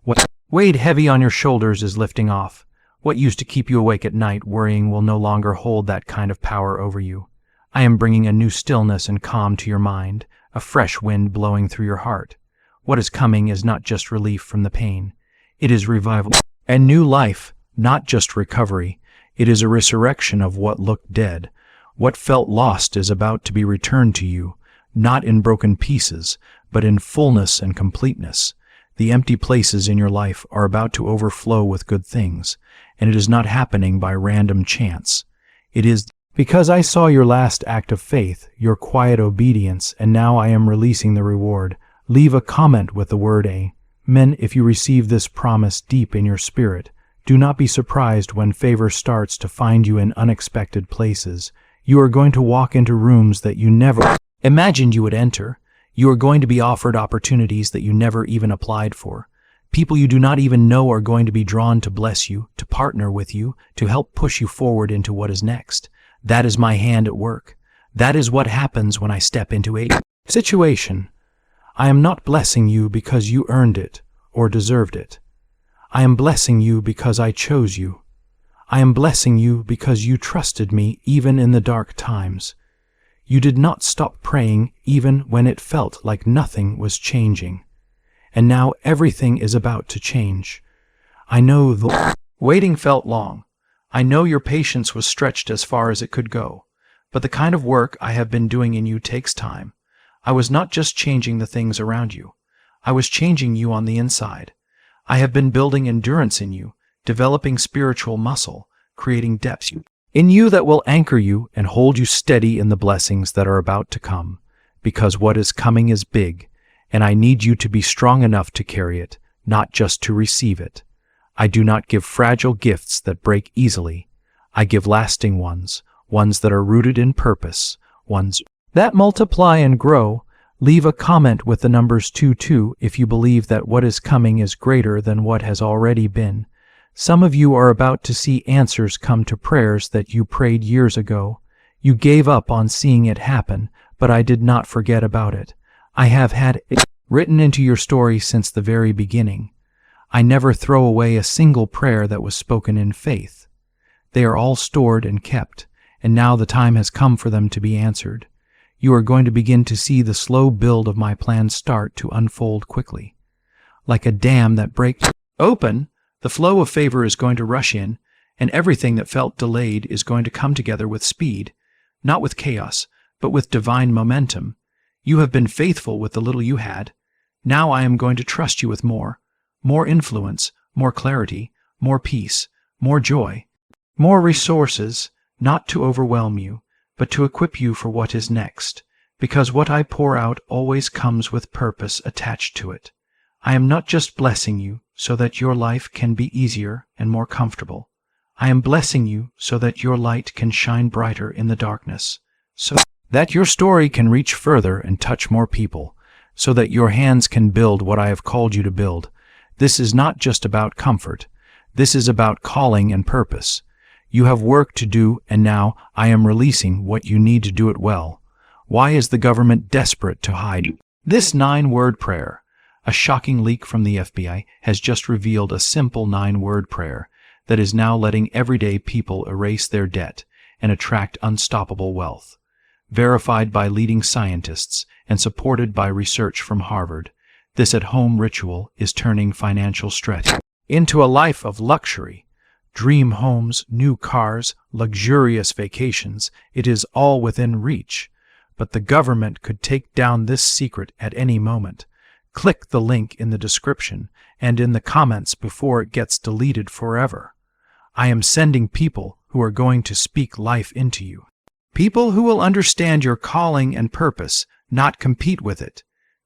What weighed heavy on your shoulders is lifting off. What used to keep you awake at night worrying will no longer hold that kind of power over you. I am bringing a new stillness and calm to your mind, a fresh wind blowing through your heart. What is coming is not just relief from the pain. It is revival and new life, not just recovery. It is a resurrection of what looked dead. What felt lost is about to be returned to you, not in broken pieces, but in fullness and completeness. The empty places in your life are about to overflow with good things, and it is not happening by random chance. It is because I saw your last act of faith, your quiet obedience, and now I am releasing the reward. Leave a comment with the word Amen if you receive this promise deep in your spirit. Do not be surprised when favor starts to find you in unexpected places. You are going to walk into rooms that you never imagined you would enter. You are going to be offered opportunities that you never even applied for. People you do not even know are going to be drawn to bless you, to partner with you, to help push you forward into what is next. That is my hand at work. That is what happens when I step into a situation. I am not blessing you because you earned it or deserved it. I am blessing you because I chose you. I am blessing you because you trusted me even in the dark times. You did not stop praying even when it felt like nothing was changing. And now everything is about to change. I know the waiting felt long. I know your patience was stretched as far as it could go. But the kind of work I have been doing in you takes time. I was not just changing the things around you. I was changing you on the inside. I have been building endurance in you, developing spiritual muscle, creating depths in you that will anchor you and hold you steady in the blessings that are about to come. Because what is coming is big, and I need you to be strong enough to carry it, not just to receive it. I do not give fragile gifts that break easily. I give lasting ones, ones that are rooted in purpose, ones that multiply and grow. Leave a comment with the numbers 22 if you believe that what is coming is greater than what has already been. Some of you are about to see answers come to prayers that you prayed years ago. You gave up on seeing it happen, but I did not forget about it. I have had it written into your story since the very beginning. I never throw away a single prayer that was spoken in faith. They are all stored and kept, and now the time has come for them to be answered. You are going to begin to see the slow build of my plan start to unfold quickly. Like a dam that breaks open, the flow of favor is going to rush in, and everything that felt delayed is going to come together with speed, not with chaos, but with divine momentum. You have been faithful with the little you had. Now I am going to trust you with more influence, more clarity, more peace, more joy, more resources, not to overwhelm you, but to equip you for what is next, because what I pour out always comes with purpose attached to it. I am not just blessing you so that your life can be easier and more comfortable. I am blessing you so that your light can shine brighter in the darkness, so that your story can reach further and touch more people, so that your hands can build what I have called you to build. This is not just about comfort. This is about calling and purpose. You have work to do, and now I am releasing what you need to do it well. Why is the government desperate to hide you? This 9-word prayer, a shocking leak from the FBI, has just revealed a simple 9-word prayer that is now letting everyday people erase their debt and attract unstoppable wealth. Verified by leading scientists and supported by research from Harvard, this at-home ritual is turning financial stress into a life of luxury. Dream homes, new cars, luxurious vacations, it is all within reach. But the government could take down this secret at any moment. Click the link in the description and in the comments before it gets deleted forever. I am sending people who are going to speak life into you. People who will understand your calling and purpose, not compete with it.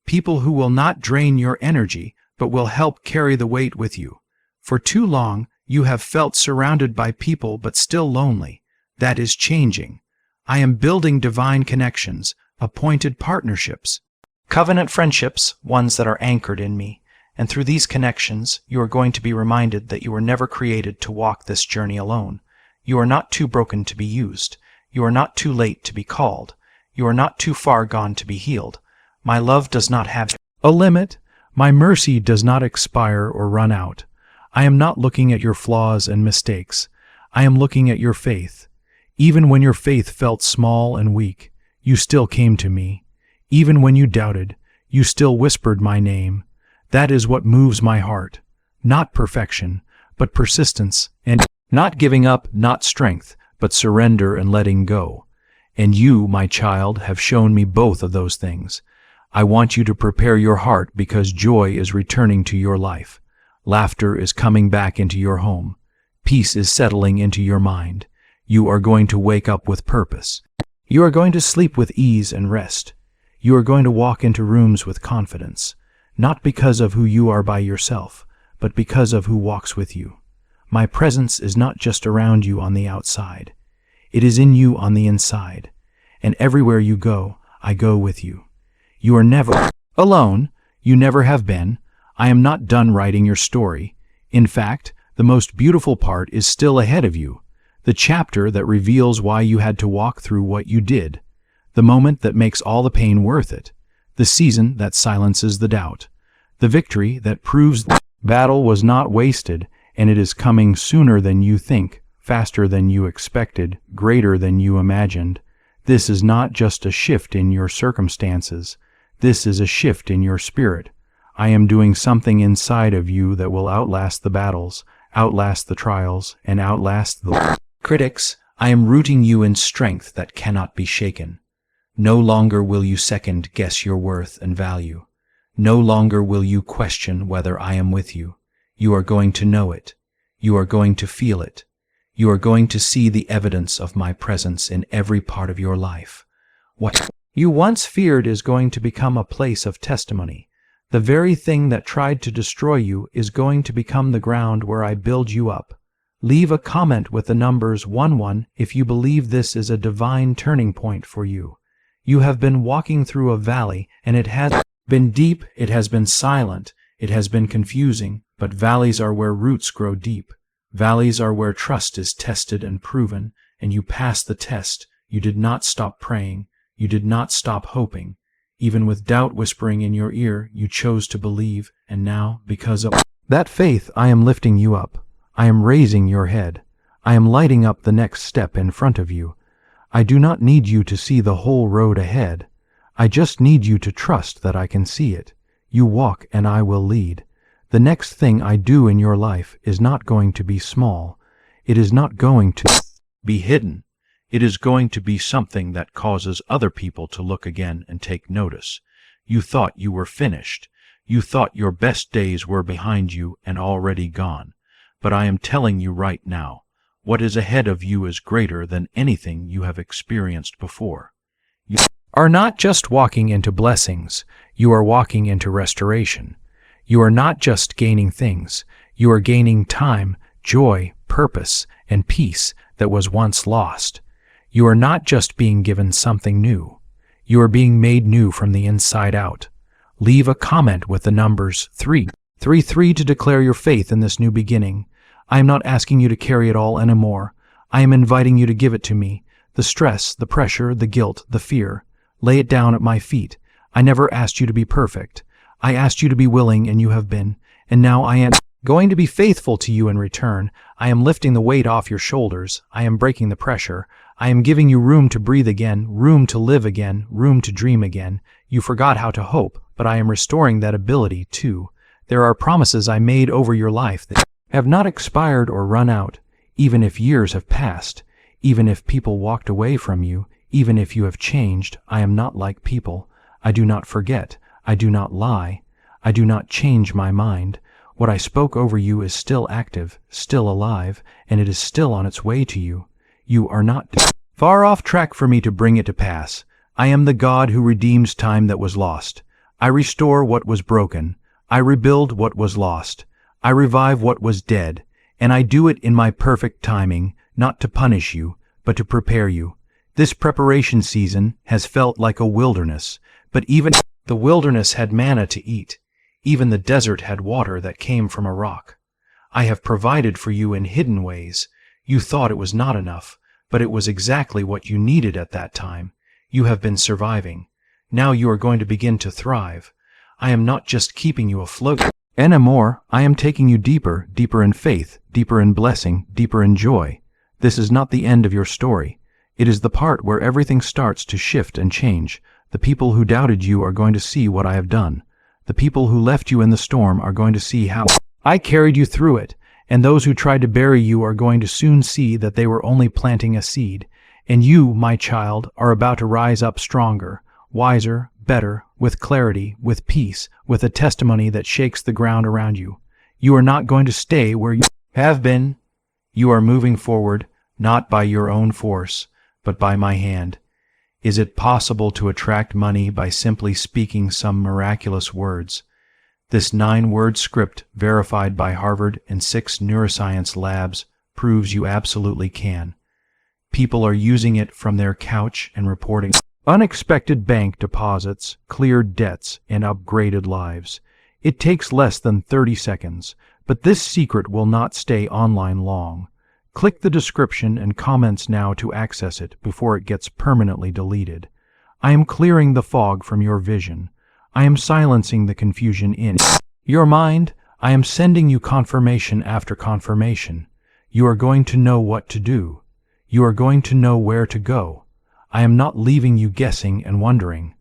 People who will not drain your energy, but will help carry the weight with you. For too long, you have felt surrounded by people but still lonely. That is changing. I am building divine connections, appointed partnerships, covenant friendships, ones that are anchored in me. And through these connections, you are going to be reminded that you were never created to walk this journey alone. You are not too broken to be used. You are not too late to be called. You are not too far gone to be healed. My love does not have a limit. My mercy does not expire or run out. I am not looking at your flaws and mistakes. I am looking at your faith. Even when your faith felt small and weak, you still came to me. Even when you doubted, you still whispered my name. That is what moves my heart. Not perfection, but persistence, and not giving up, not strength, but surrender and letting go. And you, my child, have shown me both of those things. I want you to prepare your heart because joy is returning to your life. Laughter is coming back into your home. Peace is settling into your mind. You are going to wake up with purpose. You are going to sleep with ease and rest. You are going to walk into rooms with confidence, not because of who you are by yourself, but because of who walks with you. My presence is not just around you on the outside. It is in you on the inside. And everywhere you go, I go with you. You are never alone. You never have been. I am not done writing your story. In fact, the most beautiful part is still ahead of you. The chapter that reveals why you had to walk through what you did. The moment that makes all the pain worth it. The season that silences the doubt. The victory that proves the battle was not wasted, and it is coming sooner than you think, faster than you expected, greater than you imagined. This is not just a shift in your circumstances. This is a shift in your spirit. I am doing something inside of you that will outlast the battles, outlast the trials, and outlast the critics. I am rooting you in strength that cannot be shaken. No longer will you second-guess your worth and value. No longer will you question whether I am with you. You are going to know it. You are going to feel it. You are going to see the evidence of my presence in every part of your life. What you once feared is going to become a place of testimony. The very thing that tried to destroy you is going to become the ground where I build you up. Leave a comment with the numbers 11 if you believe this is a divine turning point for you. You have been walking through a valley, and it has been deep, it has been silent, it has been confusing, but valleys are where roots grow deep. Valleys are where trust is tested and proven, and you pass the test. You did not stop praying. You did not stop hoping. Even with doubt whispering in your ear, you chose to believe, and now, because of that faith, I am lifting you up. I am raising your head. I am lighting up the next step in front of you. I do not need you to see the whole road ahead. I just need you to trust that I can see it. You walk and I will lead. The next thing I do in your life is not going to be small. It is not going to be hidden. It is going to be something that causes other people to look again and take notice. You thought you were finished. You thought your best days were behind you and already gone. but I am telling you right now, what is ahead of you is greater than anything you have experienced before. You are not just walking into blessings, you are walking into restoration. You are not just gaining things, you are gaining time, joy, purpose, and peace that was once lost. You are not just being given something new, you are being made new from the inside out. Leave a comment with the numbers 333 to declare your faith in this new beginning. I am not asking you to carry it all anymore. I am inviting you to give it to me. The stress, the pressure, the guilt, the fear. Lay it down at my feet. I never asked you to be perfect. I asked you to be willing, and you have been. And now I am going to be faithful to you in return. I am lifting the weight off your shoulders. I am breaking the pressure. I am giving you room to breathe again, room to live again, room to dream again. You forgot how to hope, but I am restoring that ability too. There are promises I made over your life that have not expired or run out, even if years have passed, even if people walked away from you, even if you have changed. I am not like people. I do not forget. I do not lie. I do not change my mind. What I spoke over you is still active, still alive, and it is still on its way to you. You are not far off track for me to bring it to pass. I am the God who redeems time that was lost. I restore what was broken. I rebuild what was lost. I revive what was dead, and I do it in my perfect timing, not to punish you, but to prepare you. This preparation season has felt like a wilderness, but even the wilderness had manna to eat. Even the desert had water that came from a rock. I have provided for you in hidden ways. You thought it was not enough, but it was exactly what you needed at that time. You have been surviving. Now you are going to begin to thrive. I am not just keeping you afloat anymore. I am taking you deeper, deeper in faith, deeper in blessing, deeper in joy. This is not the end of your story. It is the part where everything starts to shift and change. The people who doubted you are going to see what I have done. The people who left you in the storm are going to see how I carried you through it, and those who tried to bury you are going to soon see that they were only planting a seed. And you, my child, are about to rise up stronger, wiser, better, with clarity, with peace, with a testimony that shakes the ground around you. You are not going to stay where you have been. You are moving forward, not by your own force, but by my hand. Is it possible to attract money by simply speaking some miraculous words? This 9-word script, verified by Harvard and 6 neuroscience labs, proves you absolutely can. People are using it from their couch and reporting unexpected bank deposits, cleared debts, and upgraded lives. It takes less than 30 seconds, but this secret will not stay online long. Click the description and comments now to access it before it gets permanently deleted. I am clearing the fog from your vision. I am silencing the confusion in your mind. I am sending you confirmation after confirmation. You are going to know what to do. You are going to know where to go. I am not leaving you guessing and wondering.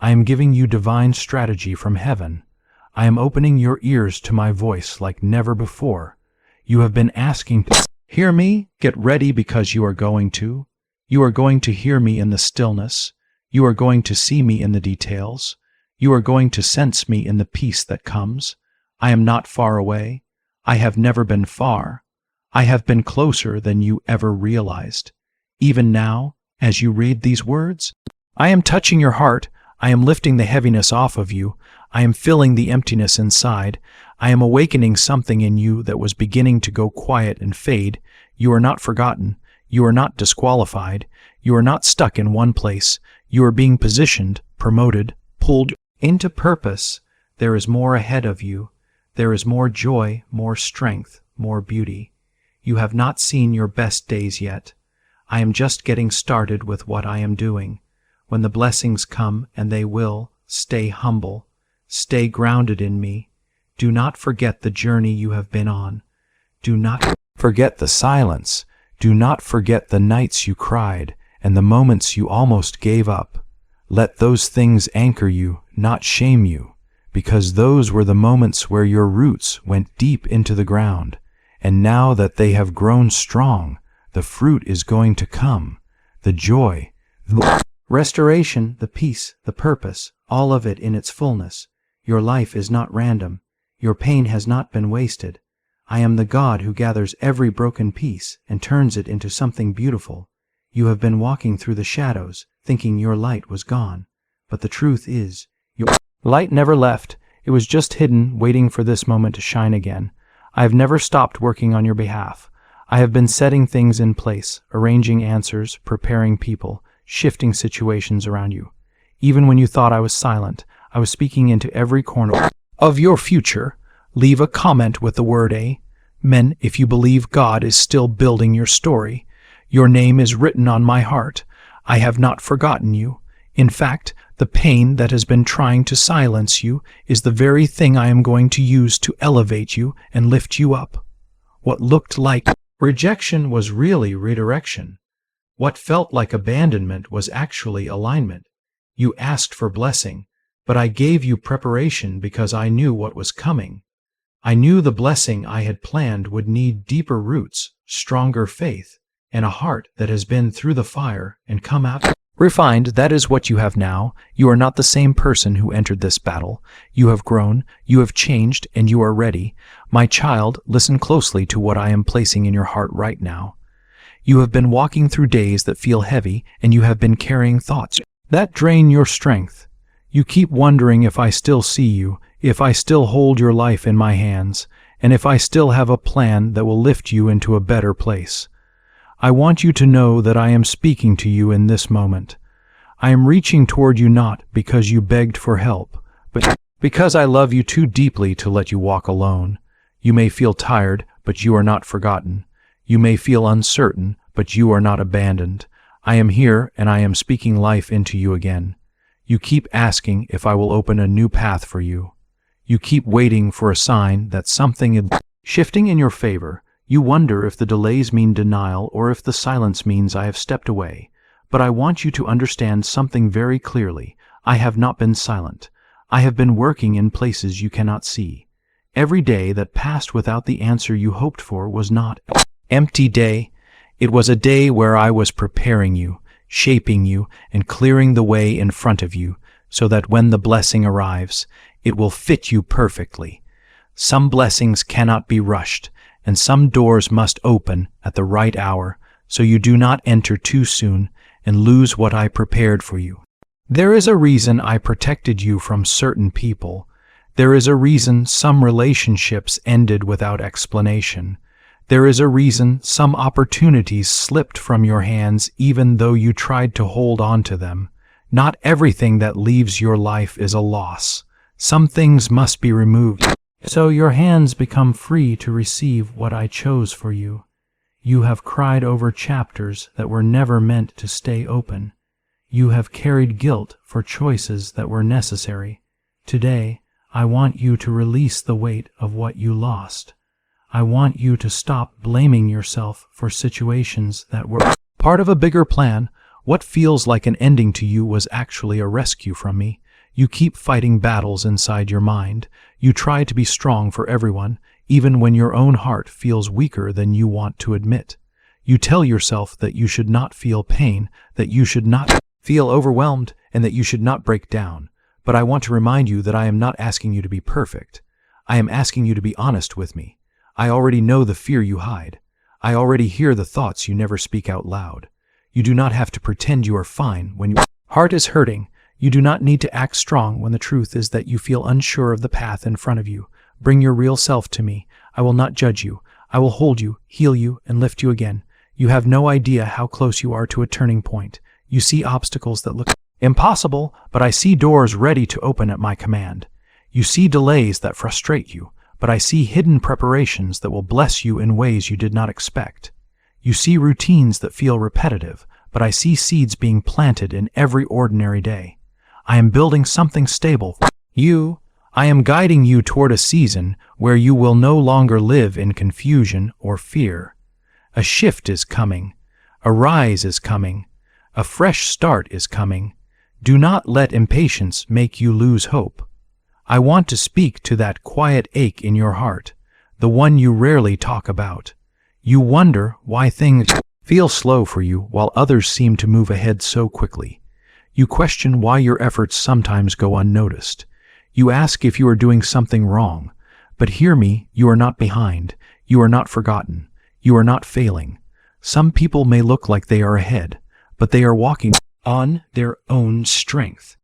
I am giving you divine strategy from heaven. I am opening your ears to my voice like never before. You have been asking to hear me. Get ready, because you are going to. You are going to hear me in the stillness. You are going to see me in the details. You are going to sense me in the peace that comes. I am not far away. I have never been far. I have been closer than you ever realized. Even now, as you read these words, I am touching your heart. I am lifting the heaviness off of you. I am filling the emptiness inside. I am awakening something in you that was beginning to go quiet and fade. You are not forgotten. You are not disqualified. You are not stuck in one place. You are being positioned, promoted, pulled into purpose. There is more ahead of you. There is more joy, more strength, more beauty. You have not seen your best days yet. I am just getting started with what I am doing. When the blessings come, and they will, stay humble. Stay grounded in me. Do not forget the journey you have been on. Do not forget the silence. Do not forget the nights you cried and the moments you almost gave up. Let those things anchor you, not shame you, because those were the moments where your roots went deep into the ground. And now that they have grown strong, the fruit is going to come. The joy, the restoration, the peace, the purpose, all of it in its fullness. Your life is not random. Your pain has not been wasted. I am the God who gathers every broken piece and turns it into something beautiful. You have been walking through the shadows, thinking your light was gone. But the truth is, your light never left. It was just hidden, waiting for this moment to shine again. I have never stopped working on your behalf. I have been setting things in place, arranging answers, preparing people, shifting situations around you. Even when you thought I was silent, I was speaking into every corner of your future. Leave a comment with the word A. Men, if you believe God is still building your story, your name is written on my heart. I have not forgotten you. In fact, the pain that has been trying to silence you is the very thing I am going to use to elevate you and lift you up. What looked like rejection was really redirection. What felt like abandonment was actually alignment. You asked for blessing, but I gave you preparation because I knew what was coming. I knew the blessing I had planned would need deeper roots, stronger faith, and a heart that has been through the fire and come out refined. That is what you have now. You are not the same person who entered this battle. You have grown, you have changed, and you are ready. My child, listen closely to what I am placing in your heart right now. You have been walking through days that feel heavy, and you have been carrying thoughts that drain your strength. You keep wondering if I still see you, if I still hold your life in my hands, and if I still have a plan that will lift you into a better place. I want you to know that I am speaking to you in this moment. I am reaching toward you not because you begged for help, but because I love you too deeply to let you walk alone. You may feel tired, but you are not forgotten. You may feel uncertain, but you are not abandoned. I am here, and I am speaking life into you again. You keep asking if I will open a new path for you. You keep waiting for a sign that something is shifting in your favor. You wonder if the delays mean denial or if the silence means I have stepped away. But I want you to understand something very clearly. I have not been silent. I have been working in places you cannot see. Every day that passed without the answer you hoped for was not an empty day. It was a day where I was preparing you, shaping you, and clearing the way in front of you, so that when the blessing arrives, it will fit you perfectly. Some blessings cannot be rushed, and some doors must open at the right hour, so you do not enter too soon and lose what I prepared for you. There is a reason I protected you from certain people. There is a reason some relationships ended without explanation. There is a reason some opportunities slipped from your hands even though you tried to hold on to them. Not everything that leaves your life is a loss. Some things must be removed, so your hands become free to receive what I chose for you. You have cried over chapters that were never meant to stay open. You have carried guilt for choices that were necessary. Today, I want you to release the weight of what you lost. I want you to stop blaming yourself for situations that were part of a bigger plan. What feels like an ending to you was actually a rescue from me. You keep fighting battles inside your mind. You try to be strong for everyone, even when your own heart feels weaker than you want to admit. You tell yourself that you should not feel pain, that you should not feel overwhelmed, and that you should not break down. But I want to remind you that I am not asking you to be perfect. I am asking you to be honest with me. I already know the fear you hide. I already hear the thoughts you never speak out loud. You do not have to pretend you are fine when your heart is hurting. You do not need to act strong when the truth is that you feel unsure of the path in front of you. Bring your real self to me. I will not judge you. I will hold you, heal you, and lift you again. You have no idea how close you are to a turning point. You see obstacles that look impossible, but I see doors ready to open at my command. You see delays that frustrate you, but I see hidden preparations that will bless you in ways you did not expect. You see routines that feel repetitive, but I see seeds being planted in every ordinary day. I am building something stable for you. I am guiding you toward a season where you will no longer live in confusion or fear. A shift is coming. A rise is coming. A fresh start is coming. Do not let impatience make you lose hope. I want to speak to that quiet ache in your heart, the one you rarely talk about. You wonder why things feel slow for you while others seem to move ahead so quickly. You question why your efforts sometimes go unnoticed. You ask if you are doing something wrong. But hear me, you are not behind. You are not forgotten. You are not failing. Some people may look like they are ahead, but they are walking on their own strength.